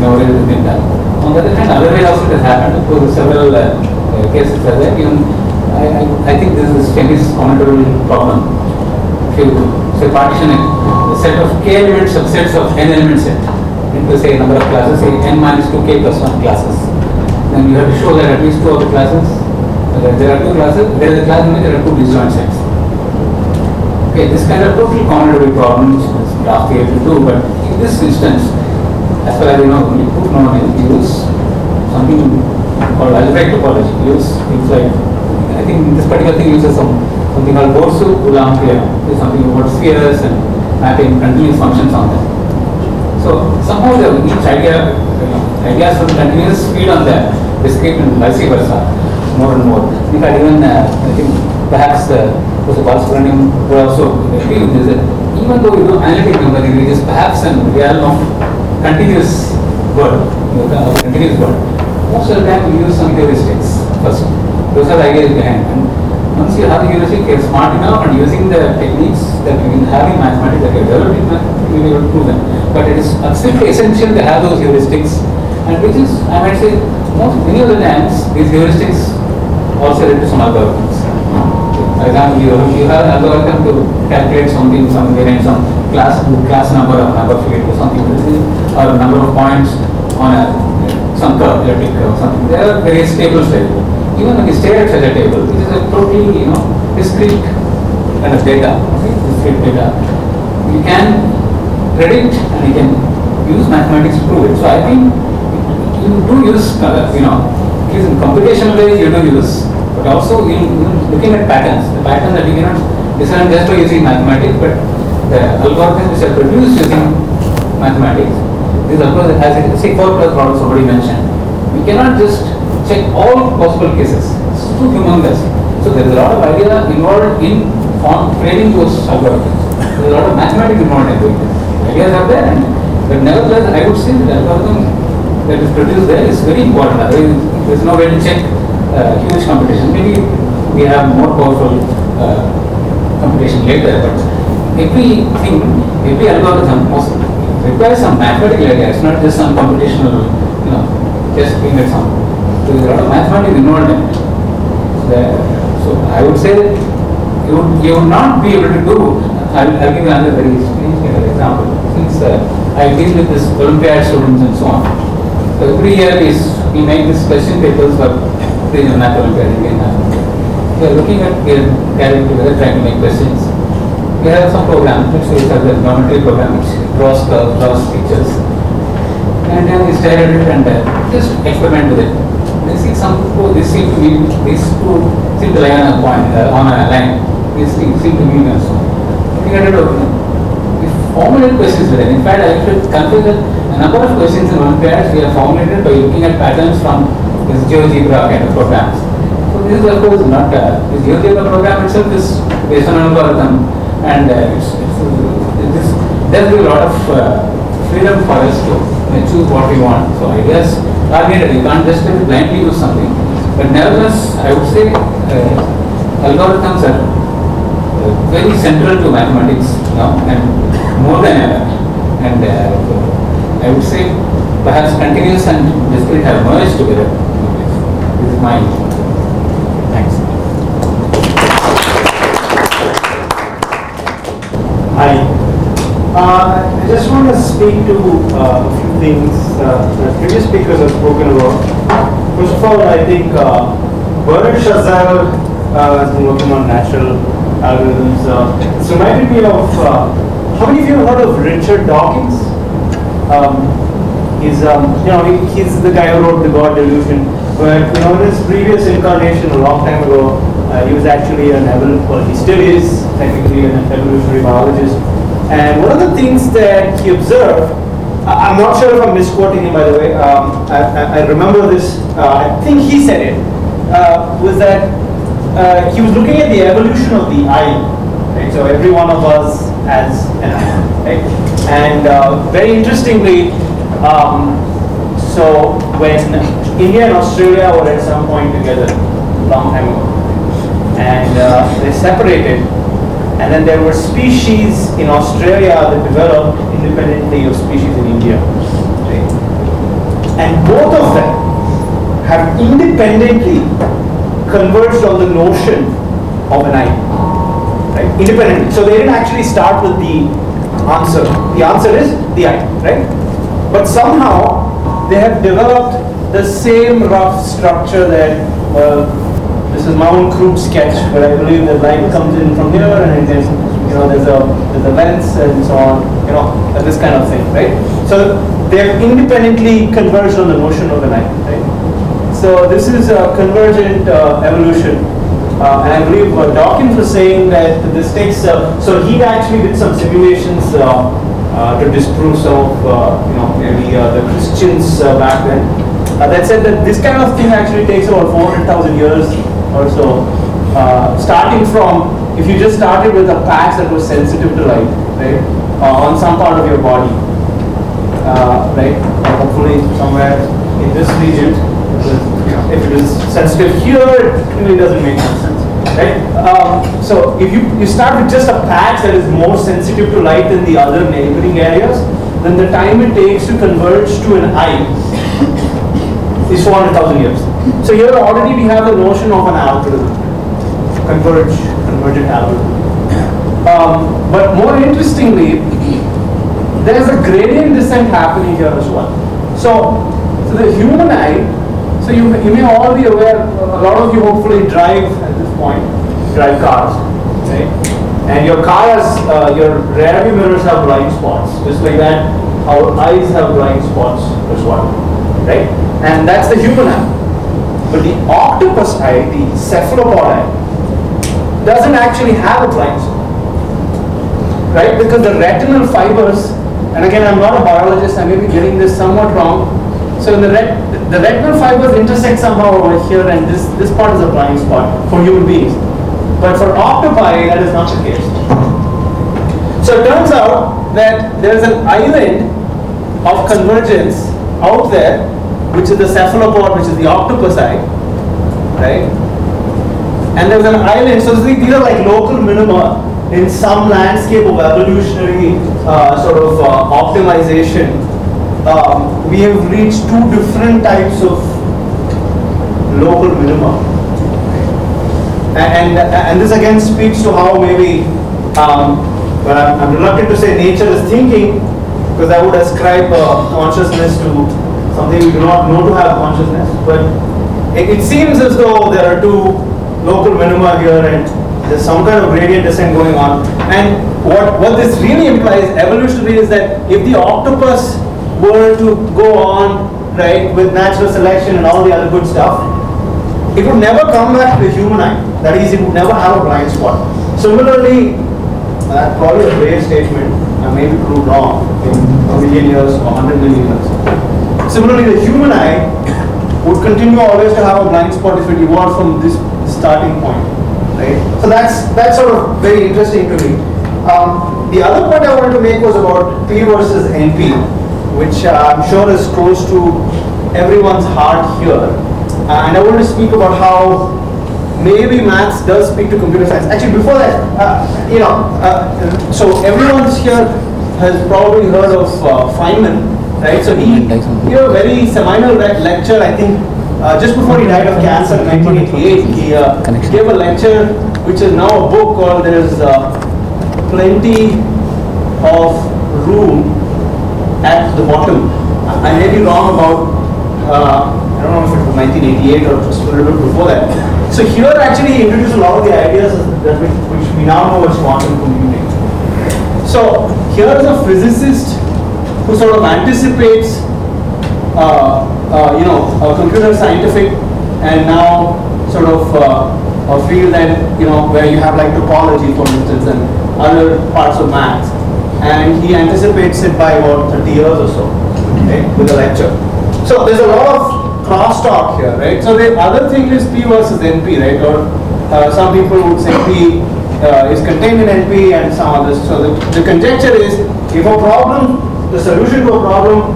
Nowadays it's been done. On the other hand, other way also it has happened. Of course, several cases are there. Even I think this is famous commutative problem. If you say partition a set of k element subsets of n element set into say number of classes, say n minus 2k plus 1 classes, then you have to show that at least 2 of the classes, there are 2 classes, there is a class in which there are 2 disjoint sets. Okay, this kind of total commutative problem which is last year to do, but in this instance, as far as you know, we put no name, use something called algebraic topology. Use things like, I think this particular thing uses something called Boursu-Ulam theorem. It's something about spheres and mapping continuous functions on them. So somehow each ideas from continuous feed on the discrete and vice versa, more and more. In fact, even I think perhaps Professor Balasubramaniam would also agree with this, that even though we do analytic number theory, it is perhaps in the realm of continuous world, continuous world. Most of the time we use some heuristics first. Those are the ideas behind. And once you have the heuristic, you're smart enough and using the techniques that we can have in mathematics, that we have developed in mathematics, we will be able to prove them. But it is absolutely essential to have those heuristics, and which is, I might say, many of the times these heuristics also lead to some algorithms. For example, you have an algorithm to calculate something, somewhere in some class number of number field or something, or number of points on some curve, elliptic curve, something. There are various tables there. Even when you stare at such a table, it is a totally, discrete kind of data. Okay? Discrete data. You can predict and you can use mathematics to prove it. So I think you do use, in computational ways you do use, but also looking at patterns. The pattern that you cannot discern just by using mathematics, but the algorithms which are produced using mathematics. This of course has a say 4+ problem somebody mentioned. We cannot just check all possible cases. It's too humongous. So there is a lot of idea involved in framing those algorithms. There is a lot of mathematics involved in doing this. Ideas are there, but nevertheless I would say that the algorithm that is produced there is very important. Otherwise there is no way to check huge computation. Maybe we have more powerful computation later, but every algorithm requires some mathematical idea. It's not just some computational, just being at some. There is a lot of mathematics involved in it. So I would say that you would not be able to do. I'll give you another very strange kind of example. Since I deal with this Olympiad students and so on. So every year we make this question papers for the math Olympiad. We are looking at, we are gathering together trying to make questions. We have some program, let's say it's a geometry program which draws curves, draws pictures. And then we stare at it and just experiment with it. They see these two seem to lie on a point, on a line. These things seem to mean and so on. Looking at it, we formulate questions with it. In fact, I should confess that a number of questions in Olympiads we have formulated by looking at patterns from this GeoGebra kind of programs. So this is of course not, this GeoGebra program itself is based on an algorithm, and there's a lot of freedom for us to choose what we want. So ideas are needed. You can't just blindly use something. But nevertheless, I would say algorithms are very central to mathematics now, and more than ever. And I would say perhaps continuous and discrete have merged together. This is my thanks. Hi. I just want to speak to a few things that previous speakers have spoken about. First of all, I think Bernard Chazal has been working on natural algorithms. It's reminded me of, how many of you have heard of Richard Dawkins? He's the guy who wrote The God Delusion. But in his previous incarnation a long time ago, he was actually he still is technically an evolutionary biologist. And one of the things that he observed, I'm not sure if I'm misquoting him, by the way. I remember this. I think he said it. Was that he was looking at the evolution of the eye. Right? So every one of us has an eye. Right? And very interestingly, so when India and Australia were at some point together a long time ago, and they separated, and then there were species in Australia that developed independently of species in India. Right? And both of them have independently converged on the notion of an eye. Right? Independently. So they didn't actually start with the answer. The answer is the eye. Right? But somehow they have developed the same rough structure that, well, this is my own crude sketch, but I believe that light comes in from here, and there's a lens and so on, and this kind of thing, right? So they have independently converged on the notion of an eye, right? So this is a convergent evolution, and I believe Dawkins was saying that this takes. So he actually did some simulations to disprove some of maybe the Christians back then. That said that this kind of thing actually takes about 400,000 years or so, starting from, if you just started with a patch that was sensitive to light, right, on some part of your body, right, hopefully somewhere in this region, if it is sensitive here, it really doesn't make much sense, right? So if you start with just a patch that is more sensitive to light than the other neighboring areas, then the time it takes to converge to an eye is 400,000 years. So here already we have the notion of an algorithm, convergent algorithm. But more interestingly, there is a gradient descent happening here as well. So the human eye, so you may all be aware, a lot of you hopefully drive at this point, drive cars, right? And your car has, your rear view mirrors have blind spots, just like that our eyes have blind spots as well, right? And that's the human eye. But the octopus eye, the cephalopod eye, doesn't actually have a blind spot, right? Because the retinal fibers, and again, I'm not a biologist, I may be getting this somewhat wrong. So the retinal fibers intersect somehow over here, and this part is a blind spot for human beings. But for octopi, that is not the case. So it turns out that there is an island of convergence out there, which is the cephalopod, which is the octopus eye, right? And there's an island, so these are like local minima in some landscape of evolutionary sort of optimization. We have reached two different types of local minima. And this again speaks to how maybe, well, I'm reluctant to say nature is thinking, because I would ascribe consciousness to something we do not know to have consciousness, but it seems as though there are two local minima here and there's some kind of gradient descent going on. And what this really implies evolutionarily is that if the octopus were to go on, right, with natural selection and all the other good stuff, it would never come back to the human eye. That is, it would never have a blind spot. Similarly, that's probably a brave statement, I may be proved wrong in a million years or 100 million years. Similarly, the human eye would continue always to have a blind spot if it evolved from this starting point, right? So that's sort of very interesting to me. The other point I wanted to make was about P versus NP, which I'm sure is close to everyone's heart here. And I want to speak about how maybe maths does speak to computer science. Actually, before that, so everyone here has probably heard of Feynman, right? So he gave a very seminal lecture, I think, just before he died of cancer in 1988. He gave a lecture which is now a book called There's Plenty of Room at the Bottom. I may be wrong about, don't know if it was 1988 or just a little bit before that. So here actually he introduced a lot of the ideas that which we now know as quantum computing. So here is a physicist who sort of anticipates, a computer scientific and now sort of a field that, where you have like topology, for instance, and other parts of maths. And he anticipates it by about 30 years or so, okay, with a lecture. So there's a lot of crosstalk here, right? So the other thing is P versus NP, right? Or some people would say P is contained in NP and some others. So the conjecture is, if a problem, the solution to a problem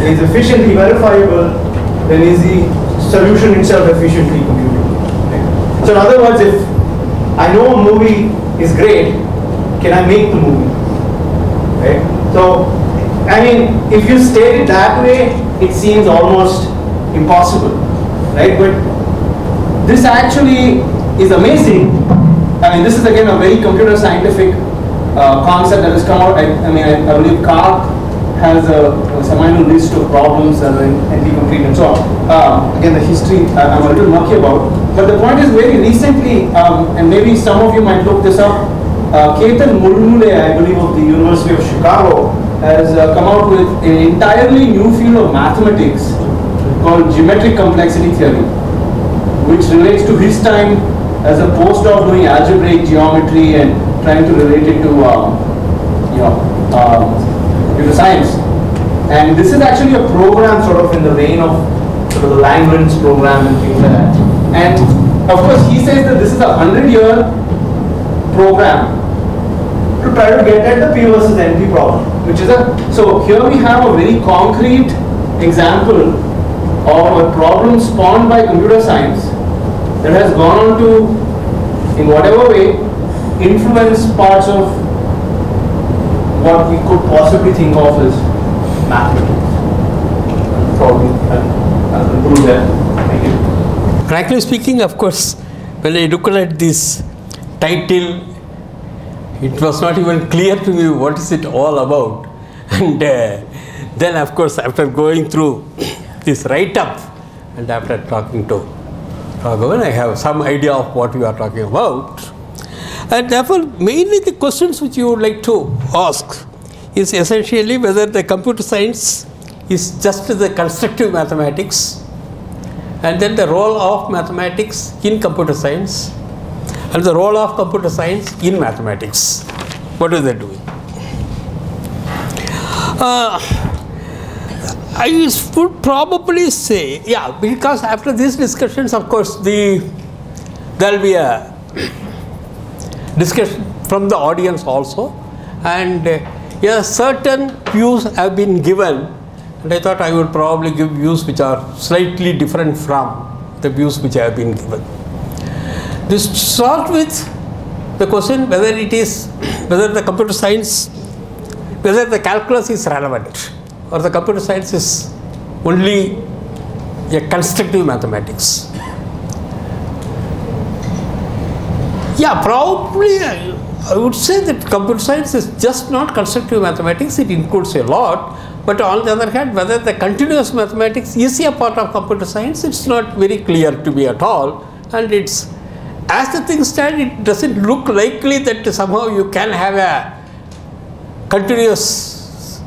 is efficiently verifiable, then is the solution itself efficiently computable. Okay? So in other words, if I know a movie is great, can I make the movie? Right? So, I mean, if you state it that way, it seems almost impossible, right? But this actually is amazing. I mean, this is again a very computer scientific concept that has come out. I believe Karp has a seminal list of problems that are NP-complete and so on. Again, the history I'm a little mucky about. But the point is, very recently, and maybe some of you might look this up, Ketan Mulmule, I believe, of the University of Chicago, has come out with an entirely new field of mathematics called geometric complexity theory, which relates to his time as a postdoc doing algebraic geometry and trying to relate it to computer science. And this is actually a program sort of in the vein of sort of the Langland's program and things like that. And of course, he says that this is a 100-year program to try to get at the P versus NP problem, which is so here we have a very concrete example of a problem spawned by computer science that has gone on to, in whatever way, influence parts of what we could possibly think of as mathematics. Probably I'll conclude there. Thank you. Frankly speaking, of course, when I look at this title, it was not even clear to me what is it all about. And then, of course, after going through this write-up and after talking to Raghavan, I have some idea of what we are talking about. And therefore, mainly the questions which you would like to ask is essentially whether the computer science is just the constructive mathematics, and then the role of mathematics in computer science, and the role of computer science in mathematics. What is that doing? I would probably say, yeah, because after these discussions, of course, there will be a discussion from the audience also, and certain views have been given, and I thought I would probably give views which are slightly different from the views which have been given. To start with the question whether the computer science, whether the calculus is relevant or the computer science is only a constructive mathematics. Yeah, probably I would say that computer science is just not constructive mathematics, it includes a lot. But on the other hand, whether the continuous mathematics is a part of computer science, it's not very clear to me at all. And it's, as the things stand, it doesn't look likely that somehow you can have a continuous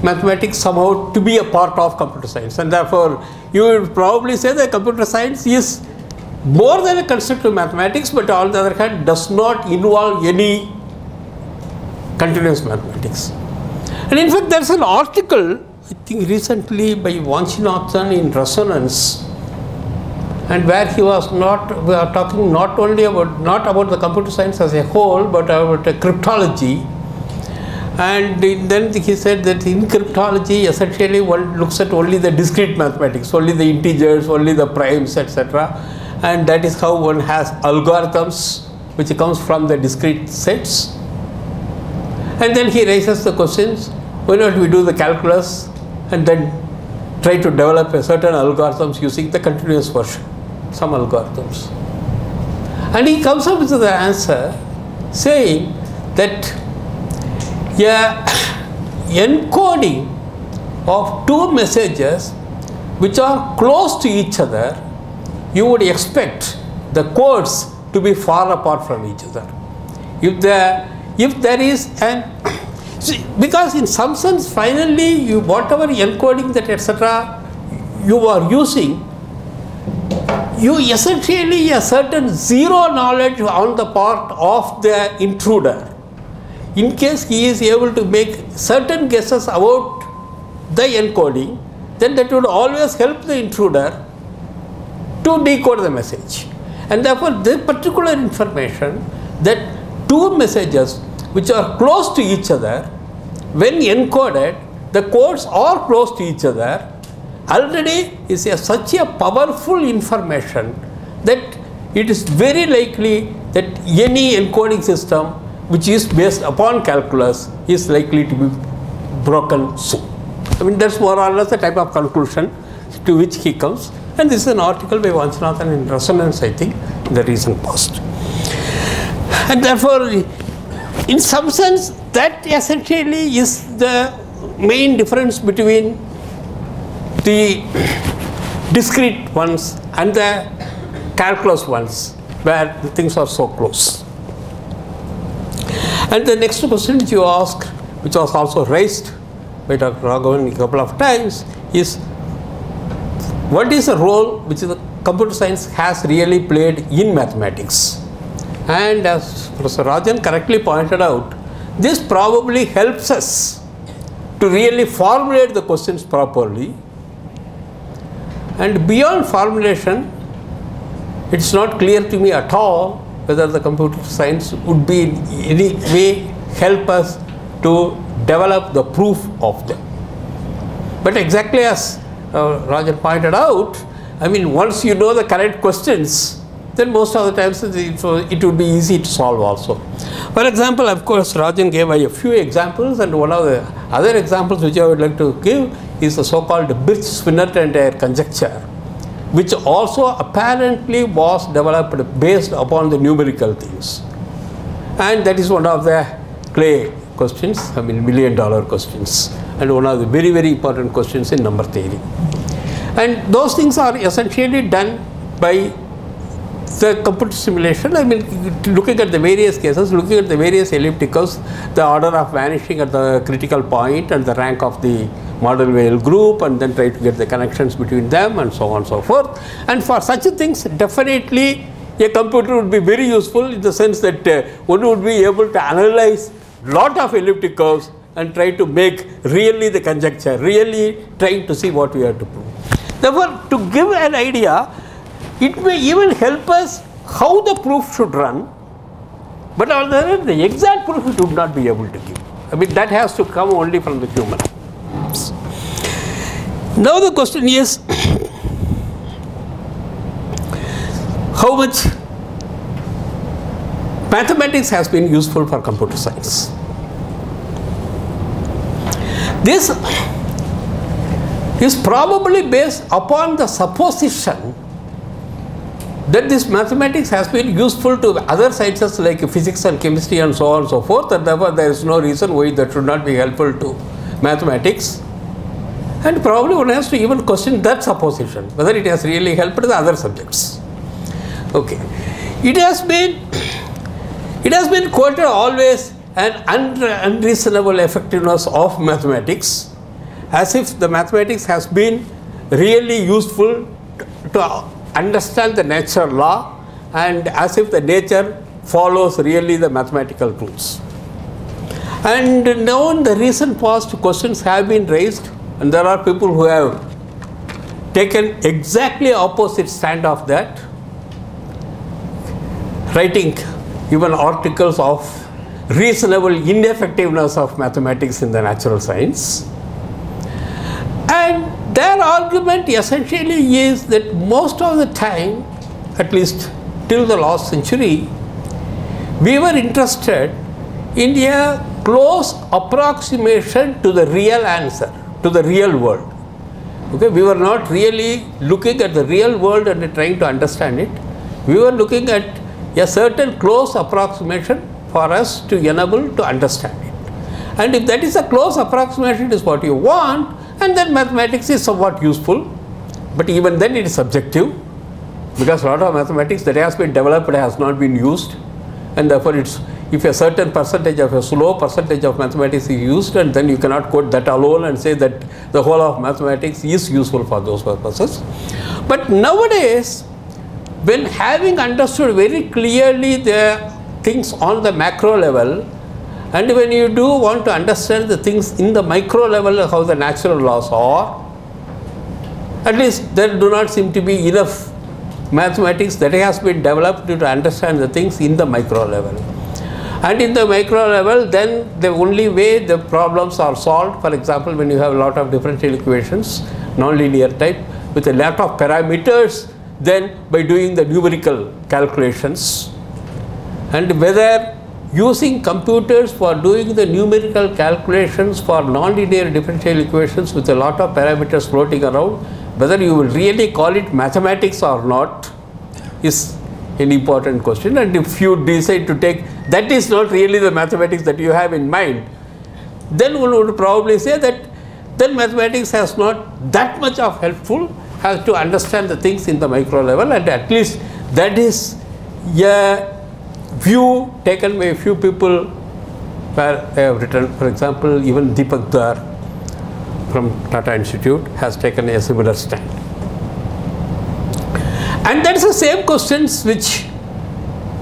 mathematics somehow to be a part of computer science. And therefore, you would probably say that computer science is more than a constructive mathematics, but on the other hand, does not involve any continuous mathematics. And in fact, there's an article, I think recently by Vanchinathan in Resonance, and where he was we are talking not only about, not about the computer science as a whole, but about cryptology. And then he said that in cryptology, essentially one looks at only the discrete mathematics, only the integers, only the primes, etc. And that is how one has algorithms, which comes from the discrete sets. And then he raises the questions, why not we do the calculus and then try to develop a certain algorithms using the continuous version, some algorithms. And he comes up with the answer saying that encoding of two messages which are close to each other, you would expect the codes to be far apart from each other. If there is an because in some sense finally whatever encoding that etc. you are using, you essentially a certain zero knowledge on the part of the intruder. In case he is able to make certain guesses about the encoding, then that would always help the intruder to decode the message. And therefore, this particular information, that two messages which are close to each other, when encoded, the codes are close to each other, already is such a powerful information that it is very likely that any encoding system which is based upon calculus is likely to be broken soon. I mean, that's more or less the type of conclusion to which he comes. And this is an article by Vanchanathan in Resonance, I think, in the recent past. And therefore, in some sense, that essentially is the main difference between the discrete ones and the calculus ones, where the things are so close. And the next question which you asked, which was also raised by Dr. Raghavan a couple of times, is what is the role which the computer science has really played in mathematics? And as Professor Rajan correctly pointed out, this probably helps us to really formulate the questions properly. And beyond formulation, it's not clear to me at all whether the computer science would be in any way help us to develop the proof of them. But exactly as Rajan pointed out, I mean, once you know the correct questions, then most of the times it would be easy to solve also. For example, of course, Rajan gave a few examples, and one of the other examples which I would like to give is the so-called Birch-Swinnerton conjecture, which also apparently was developed based upon the numerical things. And that is one of the Clay questions, I mean million-dollar questions, and one of the very, very important questions in number theory. And those things are essentially done by the computer simulation. I mean, looking at the various cases, looking at the various ellipticals, the order of vanishing at the critical point and the rank of the model Weyl group, and then try to get the connections between them and so on and so forth. And for such things, definitely a computer would be very useful in the sense that one would be able to analyze lot of elliptic curves and try to make really the conjecture, really trying to see what we have to prove. Therefore, to give an idea, it may even help us how the proof should run, but on the other hand, the exact proof it would not be able to give. I mean, that has to come only from the human. Now the question is, how much mathematics has been useful for computer science? This is probably based upon the supposition that this mathematics has been useful to other sciences like physics and chemistry and so on and so forth, and therefore there is no reason why that should not be helpful to mathematics. And probably one has to even question that supposition, whether it has really helped the other subjects. Okay. It has been quoted always an unreasonable effectiveness of mathematics, as if the mathematics has been really useful to understand the nature law, and as if the nature follows really the mathematical rules. And now in the recent past, questions have been raised, and there are people who have taken exactly opposite stand of that, writing even articles of reasonable ineffectiveness of mathematics in the natural science. And their argument essentially is that most of the time, at least till the last century, we were interested in a close approximation to the real answer, to the real world. Okay, we were not really looking at the real world and trying to understand it. We were looking at a certain close approximation for us to enable to understand it. And if that is a close approximation is what you want, and then mathematics is somewhat useful. but even then it is subjective, because a lot of mathematics that has been developed has not been used, and therefore if a certain percentage of a slow percentage of mathematics is used, and then you cannot quote that alone and say that the whole of mathematics is useful for those purposes. But nowadays, when having understood very clearly the things on the macro level, and when you do want to understand the things in the micro level, how the natural laws are, at least there do not seem to be enough mathematics that has been developed to understand the things in the micro level. And in the micro level, then the only way the problems are solved, for example, when you have a lot of differential equations, nonlinear type, with a lot of parameters, then by doing the numerical calculations. And whether using computers for doing the numerical calculations for nonlinear differential equations with a lot of parameters floating around, whether you will really call it mathematics or not is an important question. And if you decide to take that is not really the mathematics that you have in mind, then one would probably say that then mathematics has not that much of helpful, has to understand the things in the micro level, and at least that is a view taken by a few people where they have written. For example, even Deepak Dar from Tata Institute has taken a similar stand. And that's the same questions which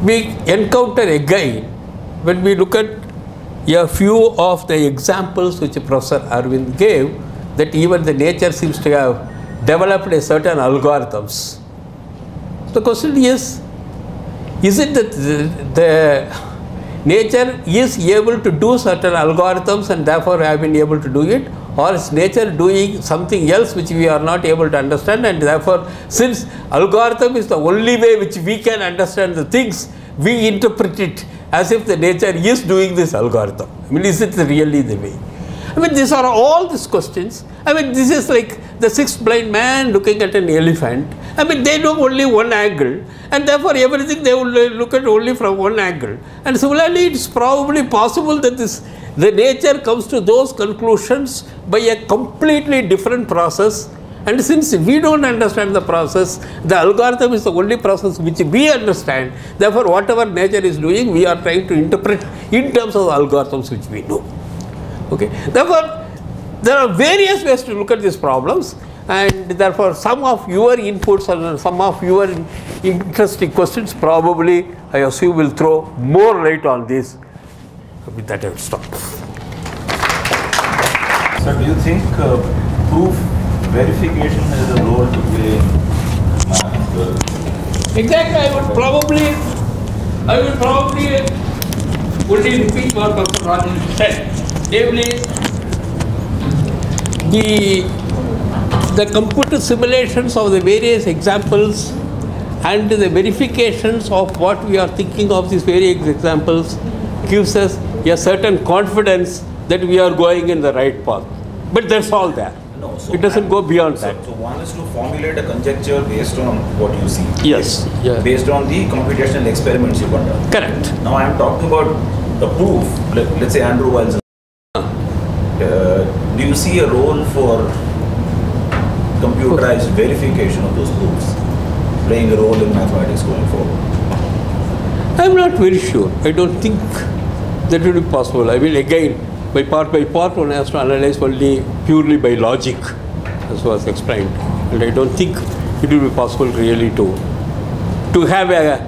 we encounter again when we look at a few of the examples which Professor Arvind gave, that even the nature seems to have developed a certain algorithms. The question is it that the nature is able to do certain algorithms and therefore have been able to do it, or is nature doing something else which we are not able to understand, and therefore since algorithm is the only way which we can understand the things, we interpret it as if the nature is doing this algorithm. I mean, is it really the way? I mean, these are all these questions. I mean, this is like the sixth blind man looking at an elephant. I mean, they know only one angle, and therefore everything they will look at only from one angle. And similarly, it's probably possible that the nature comes to those conclusions by a completely different process. And since we don't understand the process, the algorithm is the only process which we understand. Therefore, whatever nature is doing, we are trying to interpret in terms of the algorithms which we know. Okay. Therefore, there are various ways to look at these problems, and therefore some of your inputs and some of your interesting questions probably, I assume, will throw more light on this. With that, I will stop. So, do you think proof verification has a role to play in math? Exactly. I would probably only repeat what Dr. Rajan said. Namely, the computer simulations of the various examples and the verifications of what we are thinking of these various examples gives us a certain confidence that we are going in the right path. But that's all there. No, so it doesn't go beyond that. So one is to formulate a conjecture based on what you see. Yes. Yeah. Based on the computational experiments you conduct. Correct. Now I am talking about the proof. Let's say Andrew Wiles. Do you see a role for computerized verification of those proofs playing a role in mathematics going forward? I am not very sure. I don't think that will be possible. I mean, again, by part one has to analyze only purely by logic, as was explained. And I don't think it will be possible really to have a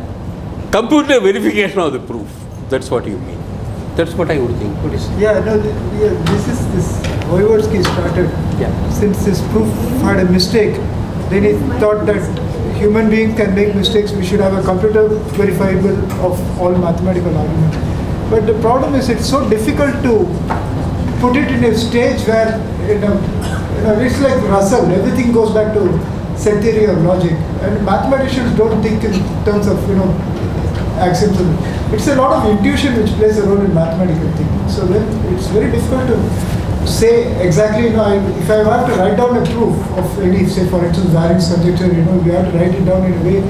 computer verification of the proof. That's what you mean. That's what I would think. What is it? Yeah, no, this Voivodsky started. Yeah. Since this proof had a mistake, then he thought that human beings can make mistakes. We should have a computer verifiable of all mathematical arguments. But the problem is it's so difficult to put it in a stage where it's like Russell. Everything goes back to set theory or logic, and mathematicians don't think in terms of axioms. It's a lot of intuition which plays a role in mathematical thinking. So then it's very difficult to say exactly. If I were to write down a proof of any, say for instance, variance conjecture, we have to write it down in a way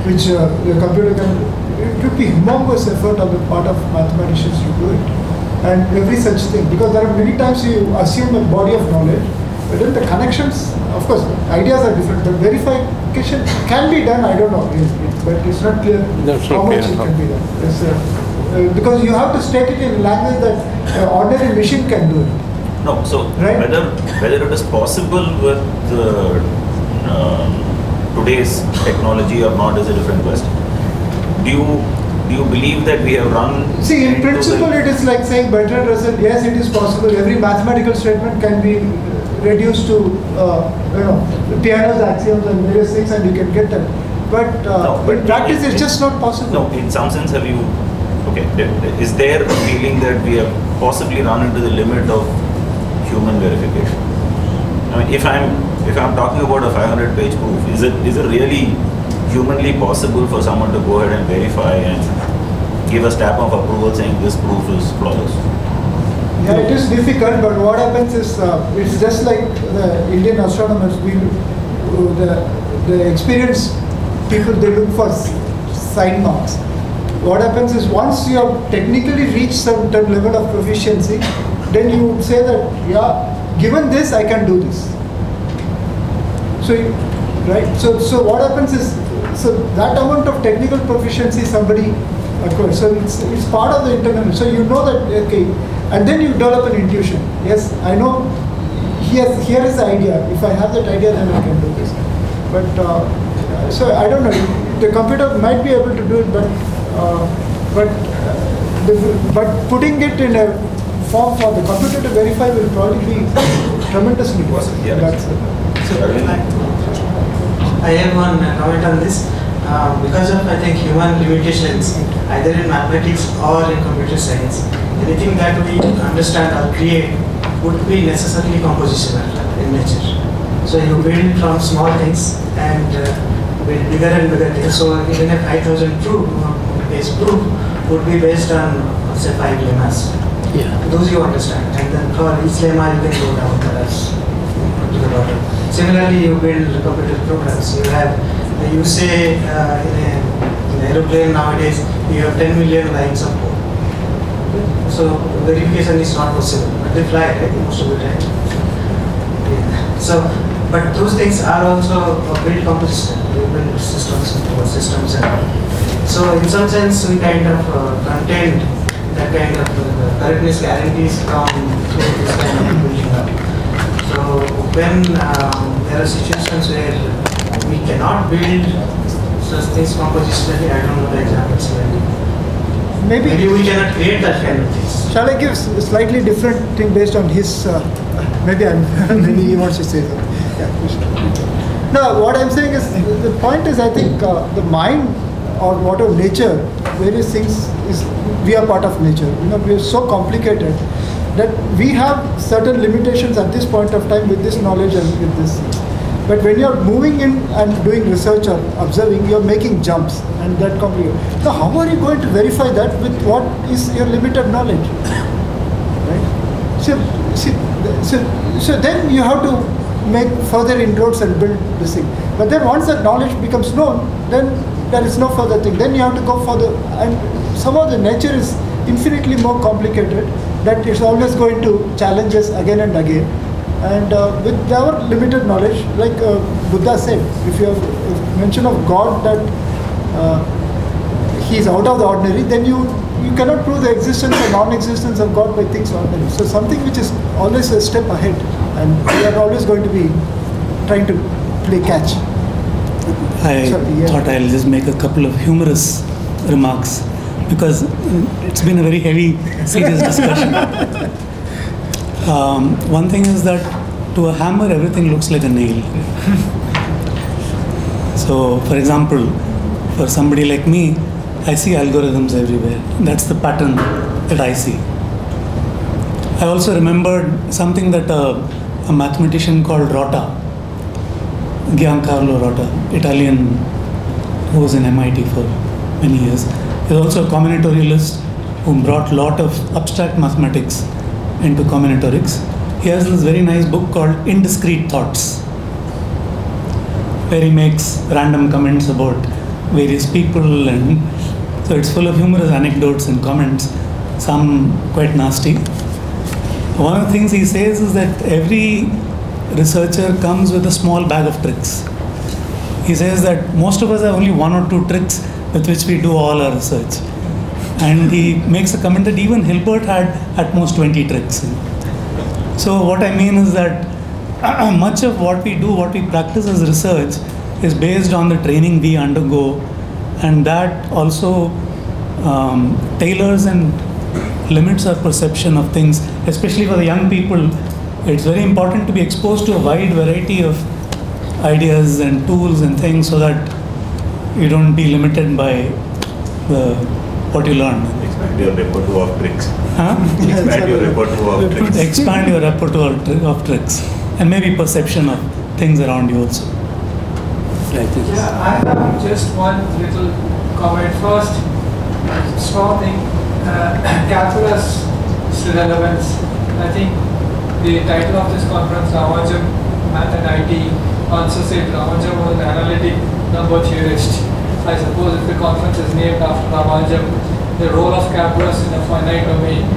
which the computer can. It would be humongous effort on the part of mathematicians to do it, and every such thing, because there are many times you assume a body of knowledge, But then the connections, of course, ideas are different. The verification can be done, I don't know, but it's not clear how much it can be done. Because you have to state it in a language that ordinary machine can do it. No, so right? whether it is possible with today's technology or not is a different question. Do you believe that we have run? See, in principle, it is like saying Bertrand Russell. Yes, it is possible. Every mathematical statement can be reduced to Peano's axioms and various things, and you can get that. But in practice, it's just not possible. No, in some sense, have you? Okay, is there a feeling that we have possibly run into the limit of human verification? I mean, if I'm talking about a 500-page proof, is it really humanly possible for someone to go ahead and verify and give a stamp of approval saying this proof is flawless? Yeah, it is difficult, but what happens is it's just like the Indian astronomers. The experienced people, they look for sign marks. What happens is once you have technically reached some level of proficiency, then you would say that, yeah, given this, I can do this. So what happens is, so that amount of technical proficiency somebody acquires. So it's part of the internal. So you know that, okay, and then you develop an intuition. Yes, I know. Here is the idea. If I have that idea, then I can do this. But so I don't know. The computer might be able to do it, but putting it in a form for the computer to verify will probably be tremendously possible. Yeah. I have one comment on this. Because of, I think, human limitations, either in mathematics or in computer science, anything that we understand or create would be necessarily compositional in nature. So you build from small things and build bigger and bigger things. So even a 5,000 page proof would be based on, say, 5 lemmas. Yeah. Those you understand. And then for each lemma you can go down to the bottom. Similarly, you build computer programs. You say in an aeroplane nowadays, you have 10 million lines of code. So verification is not possible, but they fly, right, most of the time. Yeah. So, but those things are also built composition. You build systems and all. So in some sense, we kind of contained that kind of correctness guarantees come through this kind of building up. So when there are situations where we cannot build such things compositionally, I don't know the examples here. Maybe we cannot create that kind of things. Shall I give a slightly different thing based on his, maybe he wants to say something. Yeah, no, what I'm saying is, the point is, I think the mind or whatever nature, various things, we are part of nature. We are so complicated that we have certain limitations at this point of time with this knowledge and with this. But when you're moving in and doing research or observing, you're making jumps, and that complicated. So how are you going to verify that with what is your limited knowledge? Right? So then you have to make further inroads and build this thing. But then once that knowledge becomes known, then there is no further thing. Then you have to go further, and somehow the nature is infinitely more complicated, that it's always going to challenge us again and again. And with our limited knowledge, like Buddha said, if you have mention of God that he is out of the ordinary, then you cannot prove the existence or non-existence of God by things ordinary. So something which is always a step ahead, and we are always going to be trying to play catch. I thought I'll just make a couple of humorous remarks, because it's been a very heavy, serious discussion. One thing is that to a hammer, everything looks like a nail. So, for example, for somebody like me, I see algorithms everywhere. That's the pattern that I see. I also remembered something that a mathematician called Rota, Giancarlo Rota, Italian, who was in MIT for many years. He's also a combinatorialist who brought a lot of abstract mathematics into combinatorics. He has this very nice book called Indiscrete Thoughts, where he makes random comments about various people, and so it's full of humorous anecdotes and comments, some quite nasty. One of the things he says is that every researcher comes with a small bag of tricks. He says that most of us have only 1 or 2 tricks with which we do all our research. And he makes a comment that even Hilbert had at most 20 tricks. So what I mean is that much of what we do, what we practice as research, is based on the training we undergo, and that also tailors and limits our perception of things, especially for the young people. It's very important to be exposed to a wide variety of ideas and tools and things so that you don't be limited by what you learn. Expand your repertoire of tricks. Huh? Expand your repertoire of tricks. Expand your repertoire of tricks, and maybe perception of things around you also. Yeah, I have just one little comment. First, strong thing, calculus relevance. I think the title of this conference, Ramanujam, Math and IT, answers it. Ramanujam was an analytic number theorist. I suppose if the conference is named after Ramanujam, the role of calculus in a finite domain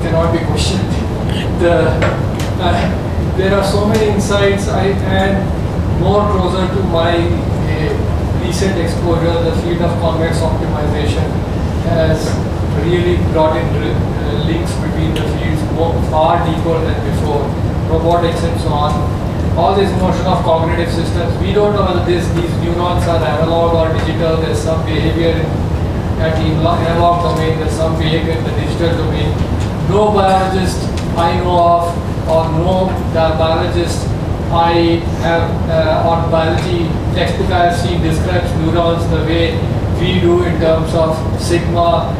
cannot be questioned. There are so many insights, and more closer to my recent exposure, the field of convex optimization has really brought in links between the fields far deeper than before, robotics and so on. All this notion of cognitive systems, we don't know whether these neurons are analog or digital. There's some behavior at the analog domain, there's some behavior in the digital domain. No biologist I know of, or no biologist I have on biology textbook I have seen describes neurons the way we do in terms of sigmoid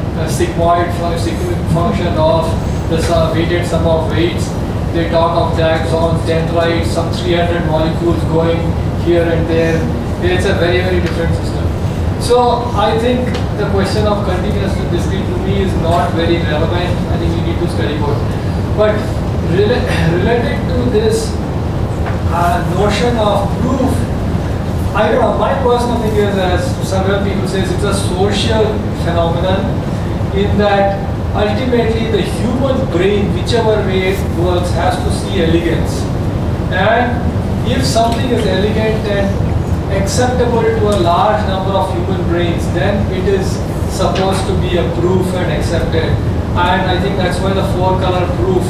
function of the weighted sum of weights. They talk of taxons, dendrites, some 300 molecules going here and there. It's a very, very different system. So I think the question of continuous to discrete to me is not very relevant. I think we need to study more. But related to this notion of proof, I don't know, my personal thing is, as several people say, it's a social phenomenon in that ultimately the human brain, whichever way it works, has to see elegance. And if something is elegant and acceptable to a large number of human brains, then it is supposed to be a proof and accepted. And I think that's why the 4-color proof,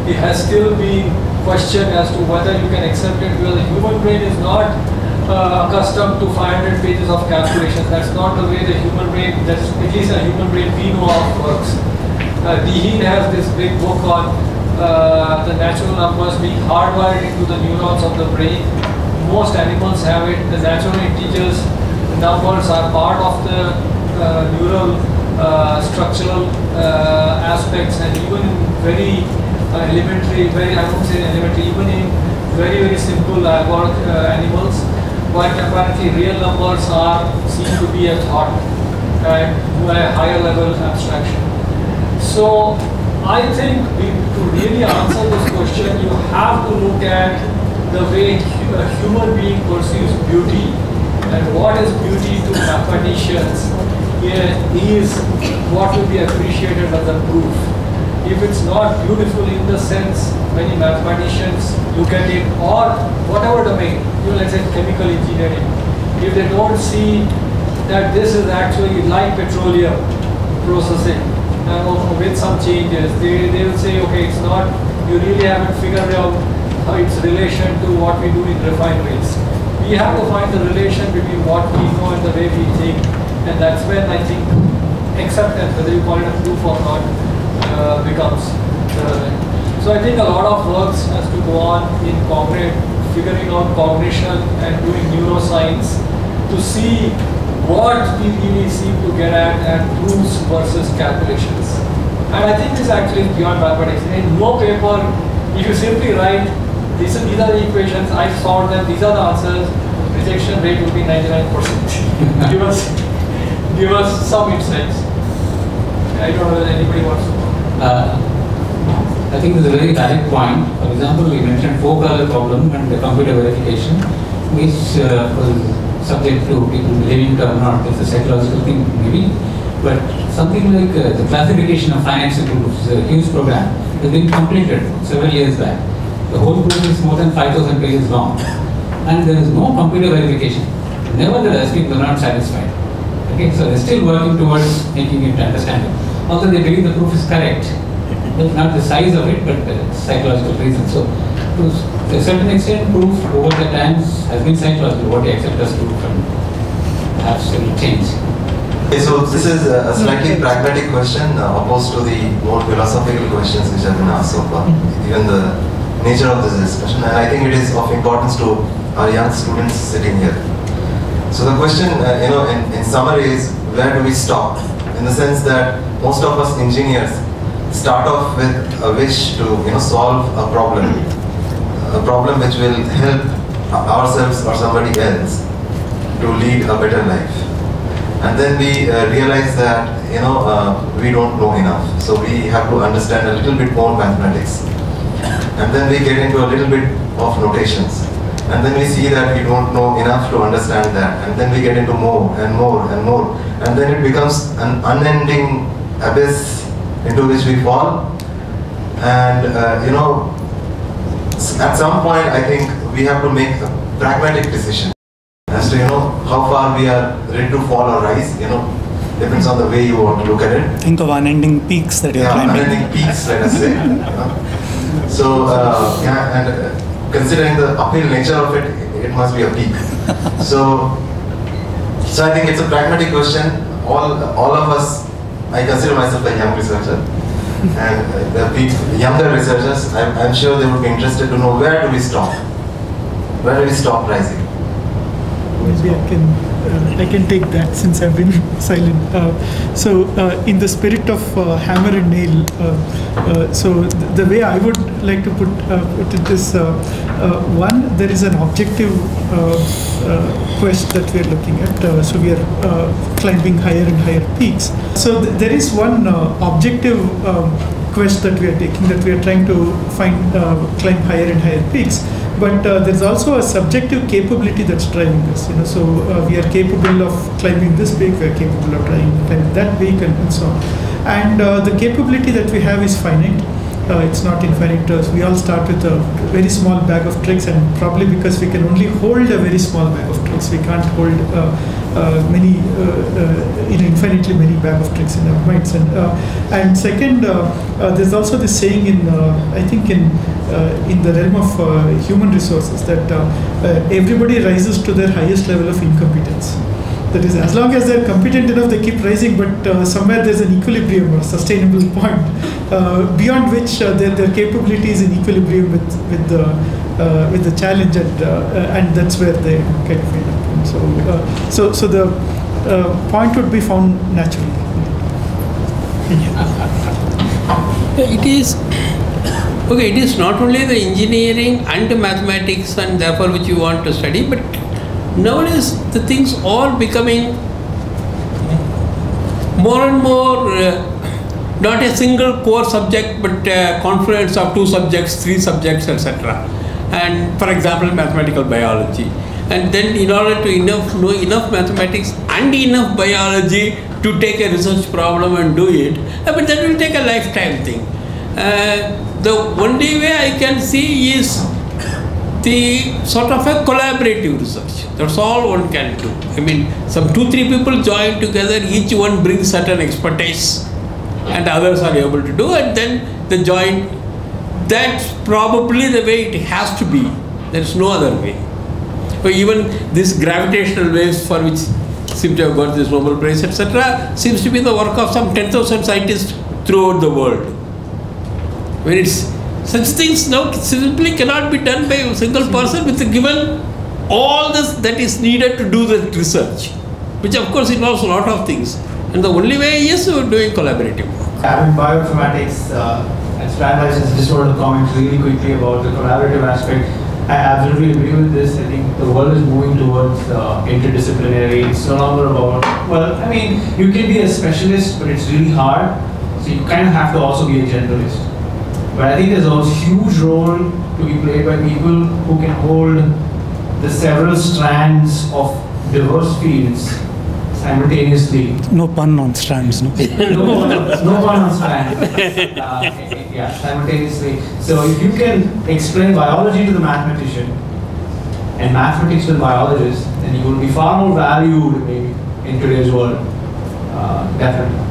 it has still been questioned as to whether you can accept it, because the human brain is not accustomed to 500 pages of calculations. That's not the way the human brain, that's at least a human brain we know of, works. Dehaene has this big book on the natural numbers being hardwired into the neurons of the brain. Most animals have it. The natural integers, the numbers are part of the neural structural aspects, and even in very elementary, I won't say elementary, even in very, very simple animals. But apparently real numbers are seen to be a thought and to a higher level abstraction. So I think to really answer this question, you have to look at the way a human being perceives beauty, and what is beauty to mathematicians is what will be appreciated as a proof. If it's not beautiful in the sense many mathematicians look at it, or whatever domain, let's say chemical engineering, if they don't see that this is actually like petroleum processing, with some changes, they will say, okay, it's not, you really haven't figured out its relation to what we do in refineries. We have to find the relation between what we know and the way we think, and that's when I think acceptance, whether you call it a proof or not, becomes relevant. So I think a lot of works has to go on in figuring out cognition and doing neuroscience to see what we really seem to get at and proofs versus calculations. And I think this actually is beyond mathematics. In no paper, if you simply write, these are the equations, I solved them, these are the answers, rejection rate will be 99%. give us some insights. I don't know whether anybody wants to. I think this is a very valid point. For example, we mentioned 4-color problem and the computer verification, which was subject to people believing it or not. It's a psychological thing, maybe. But something like the classification of finite simple groups is a huge program. It's been completed several years back. The whole proof is more than 5,000 pages long, and there is no computer verification. Nevertheless, people are not satisfied. Okay, so they're still working towards making it understandable. Also, they believe the proof is correct, but not the size of it, but psychological reasons. So, to a certain extent, proof over the times has been psychological. What they accept as proof and perhaps it will change. Okay, so this is a slightly pragmatic question opposed to the more philosophical questions which have been asked so far, given the nature of this discussion, and I think it is of importance to our young students sitting here. So the question, in summary is, where do we stop? In the sense that most of us engineers start off with a wish to solve a problem which will help ourselves or somebody else to lead a better life. And then we realize that we don't know enough, so we have to understand a little bit more mathematics. And then we get into a little bit of notations. And then we see that we don't know enough to understand that. And then we get into more and more and more. And then it becomes an unending abyss into which we fall. And, at some point, I think we have to make a pragmatic decision as to, how far we are ready to fall or rise. Depends on the way you want to look at it. Think of unending peaks that you're climbing. Unending peaks, let us say. So, considering the uphill nature of it, it must be a peak. So I think it's a pragmatic question. All of us, I consider myself a young researcher, and the younger researchers, I'm sure they would be interested to know, where do we stop? Where do we stop rising? Maybe I can take that since I've been silent. So in the spirit of hammer and nail, so the way I would like to put it is, one, there is an objective quest that we are looking at. So we are climbing higher and higher peaks. So there is one objective quest that we are taking, that we are trying to climb higher and higher peaks. But there's also a subjective capability that's driving us. So we are capable of climbing this peak, we are capable of climbing that peak, and so on. And the capability that we have is finite. It's not infinite. We all start with a very small bag of tricks, and probably because we can only hold a very small bag of tricks, we can't hold infinitely many bag of tricks in our minds. And second, there's also this saying in I think in the realm of human resources that everybody rises to their highest level of incompetence. That is, as long as they're competent enough, they keep rising, but somewhere there's an equilibrium or sustainable point beyond which their capability is in equilibrium with the challenge, and that's where they kind of end up. And so the point would be found naturally. It is okay. It is not only the engineering and mathematics, and therefore which you want to study, but nowadays the things all becoming more and more not a single core subject, but confluence of 2 subjects, 3 subjects, etc. And for example, mathematical biology. And then in order to know enough mathematics and enough biology to take a research problem and do it, but that will take a lifetime thing. The only way I can see is the sort of a collaborative research. That's all one can do. I mean, some 2-3 people join together, each one brings certain expertise and others are able to do, and then the joint, that's probably the way it has to be. There's no other way. But even this gravitational waves, for which seem to have got this Nobel Prize, etc., seems to be the work of some 10,000 scientists throughout the world. When it's such things now simply cannot be done by a single person with given all this that is needed to do the research, which of course involves a lot of things. And the only way is doing collaborative work. I'm in bioinformatics at Strand Life Sciences. Just wanted to comment really quickly about the collaborative aspect. I absolutely agree with this. I think the world is moving towards interdisciplinary. It's no longer about, well, I mean, you can be a specialist, but it's really hard. So you kind of have to also be a generalist. But I think there's a huge role to be played by people who can hold the several strands of diverse fields simultaneously. No pun on strands, no? No pun on strands. Yeah, simultaneously. So if you can explain biology to the mathematician and mathematics to the biologist, then you will be far more valued maybe in today's world. Definitely.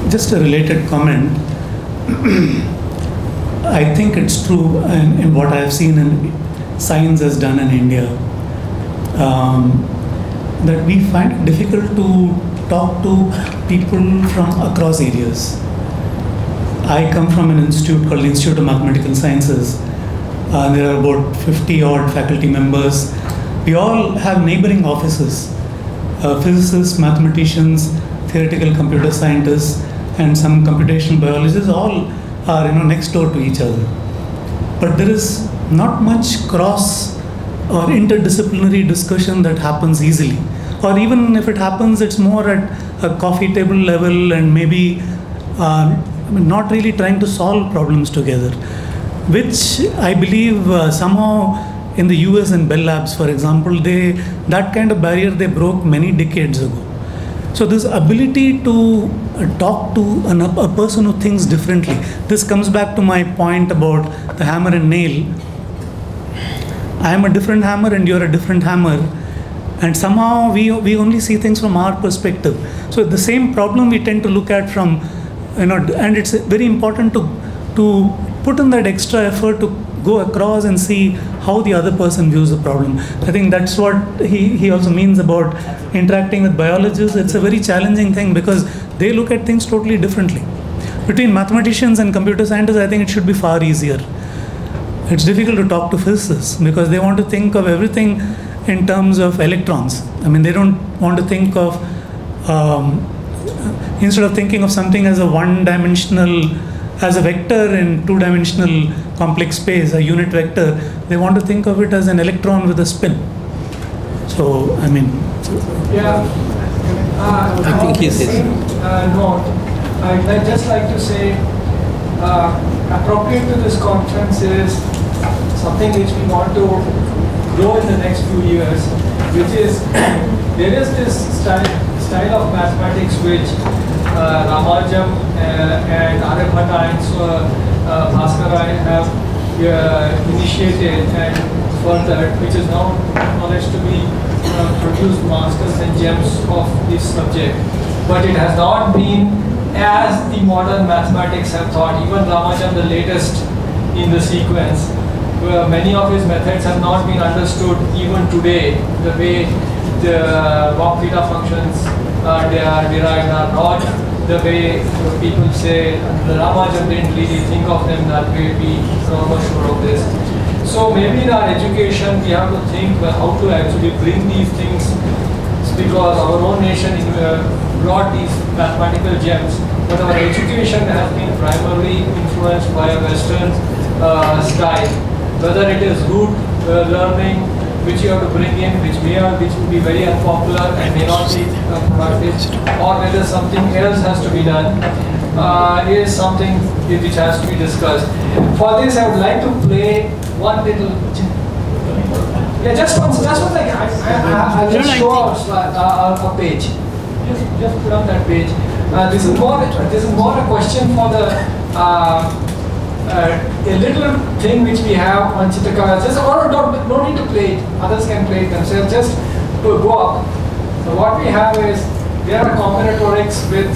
Just a related comment. I think it's true in what I have seen in science has done in India, that we find it difficult to talk to people from across areas. I come from an institute called Institute of Mathematical Sciences. There are about 50 odd faculty members. We all have neighboring offices, physicists, mathematicians, theoretical computer scientists, and some computational biologists, all are next door to each other. But there is not much cross or interdisciplinary discussion that happens easily. Or even if it happens, it's more at a coffee table level and maybe not really trying to solve problems together, which I believe somehow in the US and Bell Labs, for example, that kind of barrier they broke many decades ago. So this ability to talk to a person who thinks differently, this comes back to my point about the hammer and nail. I am a different hammer and you're a different hammer, and somehow we only see things from our perspective. So the same problem we tend to look at from, and it's very important to put in that extra effort to go across and see how the other person views the problem. I think that's what he also means about interacting with biologists. It's a very challenging thing because they look at things totally differently. Between mathematicians and computer scientists, I think it should be far easier. It's difficult to talk to physicists because they want to think of everything in terms of electrons. I mean, they don't want to think of, instead of thinking of something as a one-dimensional, as a vector in two-dimensional complex space, a unit vector, they want to think of it as an electron with a spin. So, I mean... Yeah. I think he says... No, I'd just like to say, appropriate to this conference is something which we want to grow in the next few years, which is, there is this style of mathematics which Ramanujam and RMIT and Bhaskara have initiated and furthered, which is now acknowledged to be produced masters and gems of this subject. But it has not been as the modern mathematics have thought. Even Ramanujam, the latest in the sequence, many of his methods have not been understood even today. The way the Bob theta functions they are derived are not the way people say. The Ramanujam didn't really think of them that way. We are not sure of this. So maybe in our education we have to think how to actually bring these things, because our own nation brought these mathematical gems, but our education has been primarily influenced by a Western style. Whether it is root learning, which you have to bring in, which would be very unpopular and may not be productive, or whether something else has to be done, is something which has to be discussed. For this, I would like to play one little. Yeah, just one. Like I'll just show a page. Just put on that page. This is more a question for the. A little thing which we have on Chitakara, just no need to play it, others can play it themselves, just to go up. So what we have is, there are combinatorics with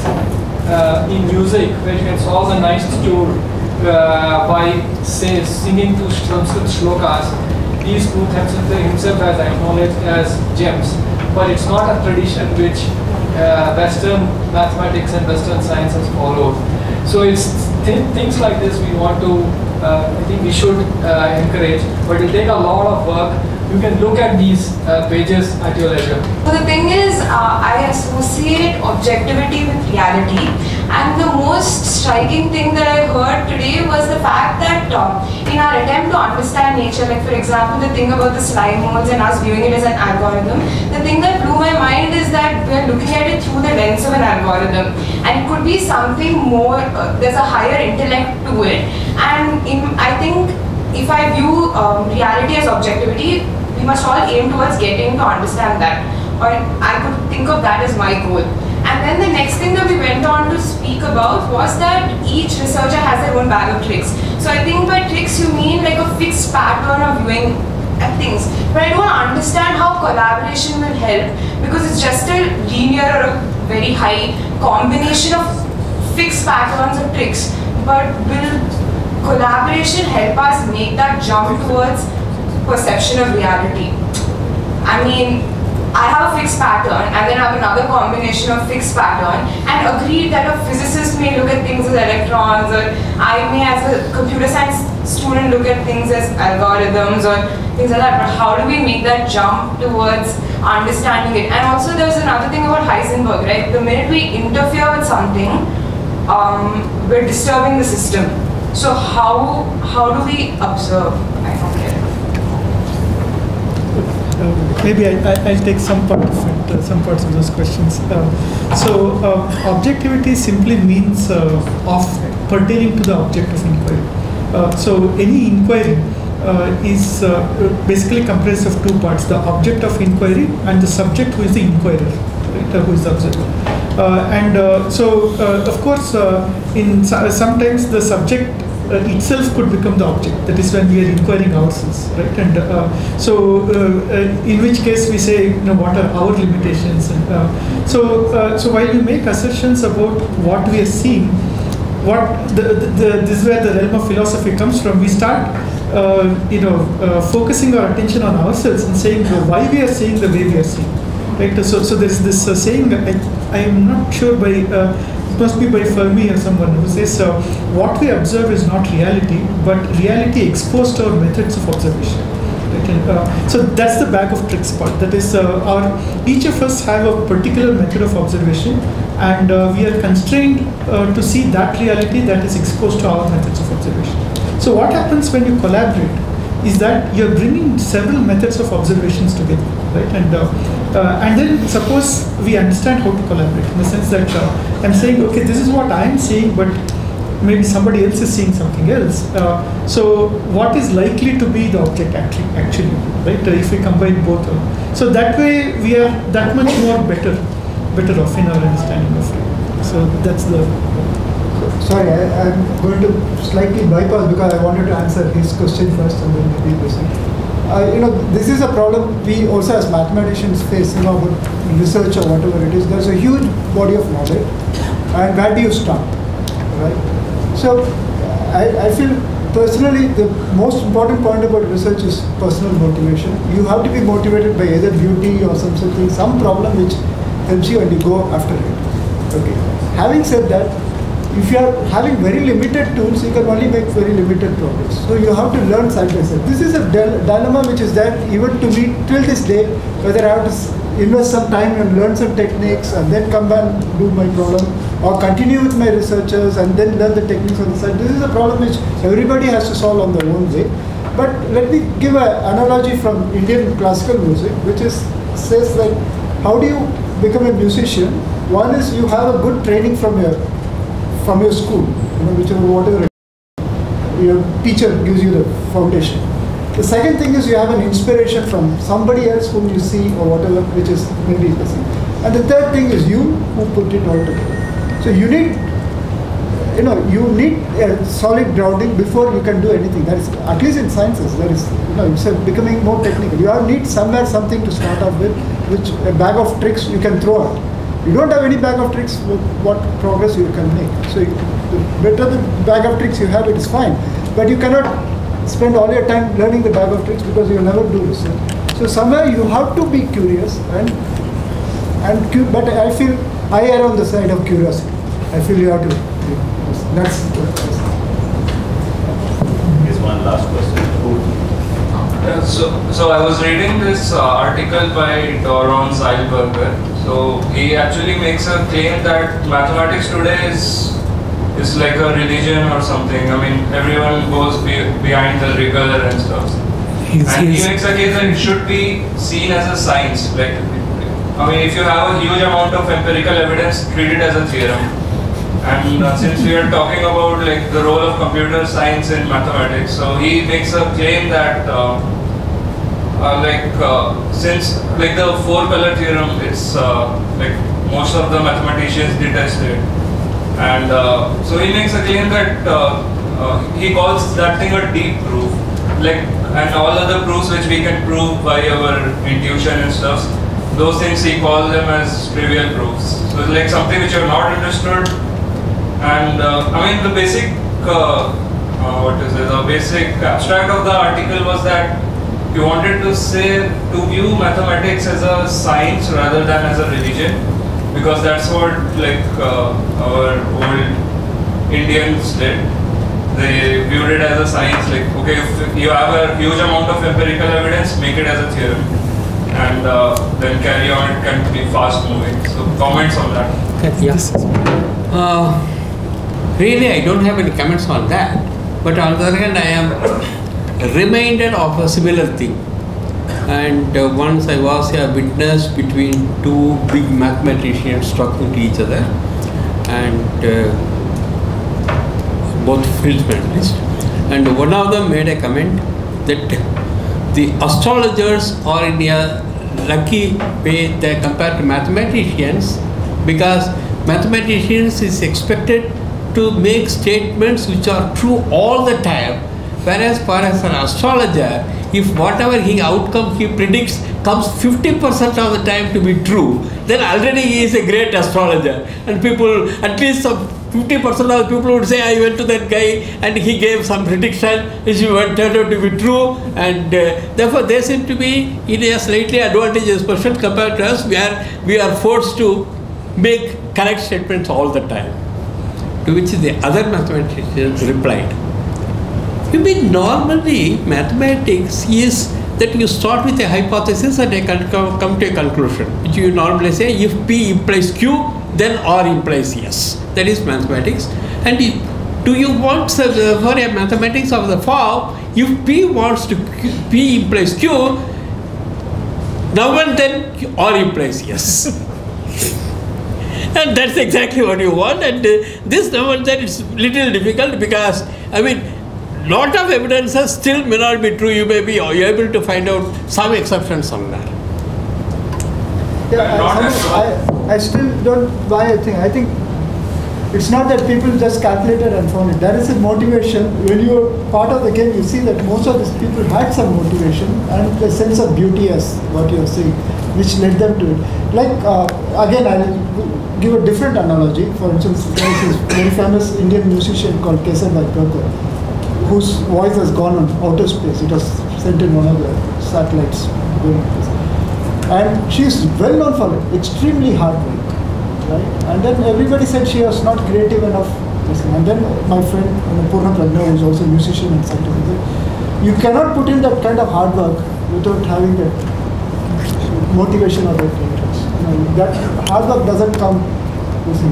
in music where you can solve a nice tune by say singing to Sanskrit shlokas. These two himself has acknowledged as gems, but it's not a tradition which Western mathematics and Western science has followed. So it's things like this we want to, I think we should encourage, but it will take a lot of work. You can look at these pages at your leisure. So the thing is, I associate objectivity with reality, and the most striking thing that I heard today was the fact that in our attempt to understand nature, like for example the thing about the slime moles and us viewing it as an algorithm, the thing that blew my mind is that we are looking at it through the lens of an algorithm, and it could be something more, there's a higher intellect to it, and I think if I view reality as objectivity, we must all aim towards getting to understand that. Or I could think of that as my goal. And then the next thing that we went on to speak about was that each researcher has their own bag of tricks. So I think by tricks you mean like a fixed pattern of viewing at things. But I don't understand how collaboration will help, because it's just a linear or a very high combination of fixed patterns of tricks. But will collaboration help us make that jump towards perception of reality? I mean, I have a fixed pattern and then I have another combination of fixed pattern, and agreed that a physicist may look at things as electrons, or I may as a computer science student look at things as algorithms or things like that. But how do we make that jump towards understanding it? And also there's another thing about Heisenberg, right? The minute we interfere with something, we're disturbing the system. So how do we observe? I don't get it. Maybe I'll take some part of it, some parts of those questions. Objectivity simply means of pertaining to the object of inquiry. So any inquiry is basically comprised of two parts: the object of inquiry and the subject, who is the inquirer, right, who is the observer. Of course, sometimes the subject itself could become the object. That is when we are inquiring ourselves, right? And in which case we say, what are our limitations? And so while we make assertions about what we are seeing, this is where the realm of philosophy comes from. We start, focusing our attention on ourselves and saying why we are seeing the way we are seeing, right? So there's this saying. I am not sure by. It must be by Fermi or someone who says what we observe is not reality, but reality exposed to our methods of observation. Right? And, so that's the bag of tricks part. That is, each of us have a particular method of observation, and we are constrained to see that reality that is exposed to our methods of observation. So what happens when you collaborate is that you're bringing several methods of observations together, right? And then suppose we understand how to collaborate, in the sense that I'm saying, okay, this is what I'm seeing, but maybe somebody else is seeing something else. So what is likely to be the object actually, right? If we combine both. So that way we are that much more better off in our understanding of it. So that's the. Sorry, I'm going to slightly bypass, because I wanted to answer his question first and then maybe question. This is a problem we also as mathematicians face, about research or whatever it is. There's a huge body of knowledge, and where do you start, right? So I feel personally the most important point about research is personal motivation. You have to be motivated by either beauty or something, some problem which helps you, and you go after it. Okay. Having said that, if you are having very limited tools, you can only make very limited progress. So you have to learn side by side. This is a dilemma which is there even to me till this day, whether I have to invest some time and learn some techniques and then come and do my problem, or continue with my researchers and then learn the techniques on the side. This is a problem which everybody has to solve on their own way. But let me give an analogy from Indian classical music, which says like, how do you become a musician? One is you have a good training from your school, whichever, whatever your teacher gives you the foundation. The second thing is you have an inspiration from somebody else whom you see or whatever, which is maybe the same. And the third thing is you who put it all together. So you need a solid grounding before you can do anything. That is, at least in sciences, there is, it's becoming more technical. You need somewhere something to start off with, which a bag of tricks you can throw out. You don't have any bag of tricks, what progress you can make. So the better the bag of tricks you have, it is fine. But you cannot spend all your time learning the bag of tricks, because you will never do research. So somewhere you have to be curious, but I feel I err on the side of curiosity. I feel you have to. That's. Here's one last question. So I was reading this article by Doron Zeilberger. So he actually makes a claim that mathematics today is like a religion or something. I mean, everyone goes behind the rigor and stuff. He makes a case that it should be seen as a science. Like, I mean, if you have a huge amount of empirical evidence, treat it as a theorem. And since we are talking about like the role of computer science in mathematics, so he makes a claim that since like the four-color theorem, it's like most of the mathematicians detest it, and so he makes a claim that he calls that thing a deep proof, like, and all other proofs which we can prove by our intuition and stuff, those things he calls them as trivial proofs. So it's like something which you have not understood, and I mean the basic the basic abstract of the article was that he wanted to say to view mathematics as a science rather than as a religion, because that's what like our old Indians did. They viewed it as a science, like, okay, if you have a huge amount of empirical evidence, make it as a theorem, and then carry on, it can be fast moving. So comments on that? Yes. Really, I don't have any comments on that, but on the other hand, I am reminded of a similar thing. And once I was a witness between two big mathematicians talking to each other, and both field medalists, and one of them made a comment that the astrologers are in a lucky way they compared to mathematicians, because mathematicians is expected to make statements which are true all the time, whereas for as an astrologer, if whatever outcome he predicts comes 50% of the time to be true, then already he is a great astrologer, and people, at least some 50% of the people would say, I went to that guy and he gave some prediction which turned out to be true, and therefore they seem to be in a slightly advantageous position compared to us, where we are forced to make correct statements all the time. To which the other mathematicians replied, you mean normally mathematics is that you start with a hypothesis and come to a conclusion, which you normally say if P implies Q, then R implies yes. That is mathematics. And do you want for a mathematics of the form, if P wants to P implies Q, now and then R implies yes. And that's exactly what you want. And this now and then it's little difficult, because I mean, lot of evidences still may not be true. You may be able to find out some exceptions on that. Yeah, I still don't buy a thing. I think it's not that people just calculated and found it. There is a motivation. When you're part of the game, you see that most of these people had some motivation and a sense of beauty, as what you're saying, which led them to it. Like, again, I'll give a different analogy. For instance, there is this very famous Indian musician called Kesar Bhargava, whose voice has gone on outer space. It was sent in one of the satellites. And she is well known for extremely hard work, right? And then everybody said she was not creative enough. And then my friend Purna Pragna, who is also a musician and scientist, said, you cannot put in that kind of hard work without having that motivation or that interest. That hard work doesn't come.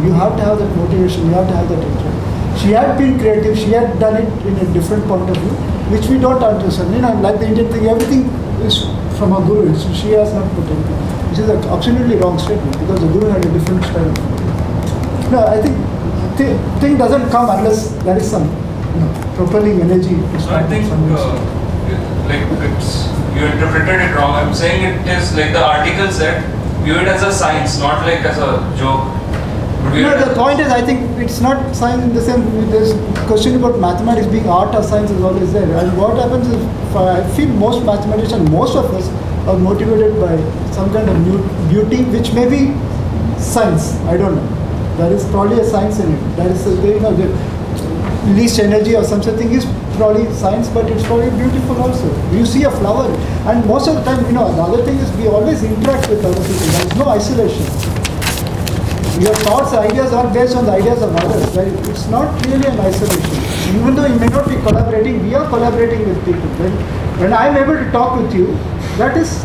You have to have that motivation. You have to have that interest. She had been creative. She had done it in a different point of view, which we don't understand. Like the Indian thing, everything is from a guru. So she has not put in. Which is an absolutely wrong statement, because the guru had a different style. No, I think thing doesn't come unless there is some propelling energy. So I think like you interpreted it wrong. I'm saying it is like the article said, view it as a science, not like as a joke. No, the point is, I think it's not science in the same. There's question about mathematics being art or science is always there. And what happens is, I feel most mathematicians, most of us, are motivated by some kind of beauty, which may be science. I don't know. There is probably a science in it. There is the least energy or something is probably science, but it's probably beautiful also. You see a flower, and most of the time, the other thing is we always interact with other people. There is no isolation. Your thoughts, ideas are based on the ideas of others. Right? It's not really an isolation. Even though you may not be collaborating, we are collaborating with people. When I'm able to talk with you, that is,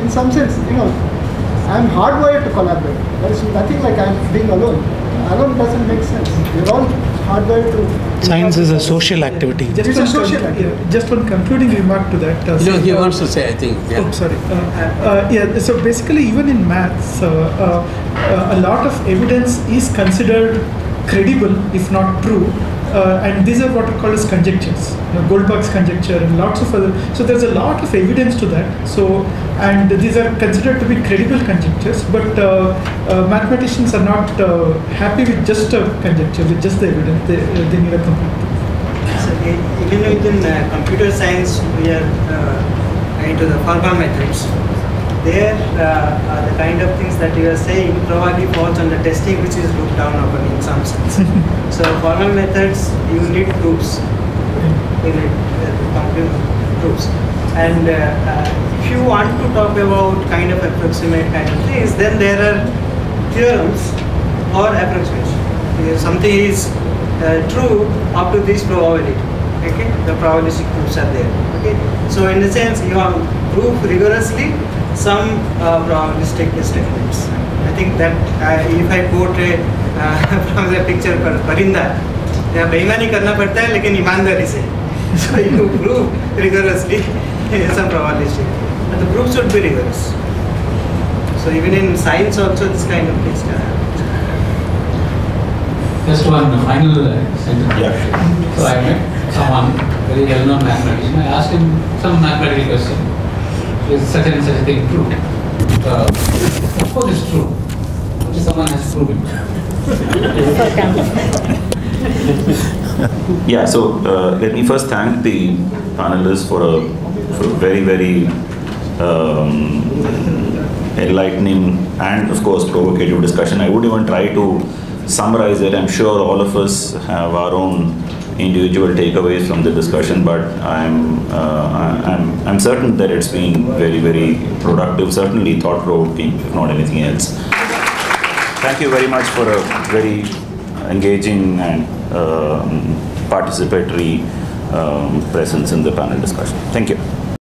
in some sense, I'm hardwired to collaborate. There is nothing like I'm being alone. Alone doesn't make sense. We're all hardwired to. Science is a social activity. Just one concluding remark to that. No, he wants to say, I think. Yeah. Oh, sorry. So basically, even in maths, a lot of evidence is considered credible, if not true, and these are what are called as conjectures, Goldbach's conjecture and lots of other. So there's a lot of evidence to that. So, and these are considered to be credible conjectures, but mathematicians are not happy with just a conjecture, with just the evidence. They need a complete proof. So even within computer science, we are into the formal methods. There the kind of things that you are saying probably falls under testing, which is looked down upon in some sense. So formal methods, you need proofs. You need complete proofs. And if you want to talk about kind of approximate kind of things, then there are theorems or approximation. If something is true up to this probability, okay, the probabilistic proofs are there. Okay, so in a sense, you have proof rigorously some probabilistic statements. I think that if I quote from the picture Parinda, बेईमानी करना पड़ता है लेकिन ईमानदारी से. So you prove rigorously some probabilistic, but the proof should be rigorous. So even in science also this kind of things can happen. Just one final sentence. Yeah. So I met someone, very well-known mathematician. I asked him some mathematical question. Is such and such a thing true? Of course it's true. But someone has to prove it. Yeah, so let me first thank the panelists for a very, very enlightening and of course provocative discussion. I would even try to summarize it. I'm sure all of us have our own individual takeaways from the discussion, but I'm certain that it's been very, very productive, certainly thought-provoking, if not anything else. Thank you very much for a very engaging and participatory presence in the panel discussion. Thank you.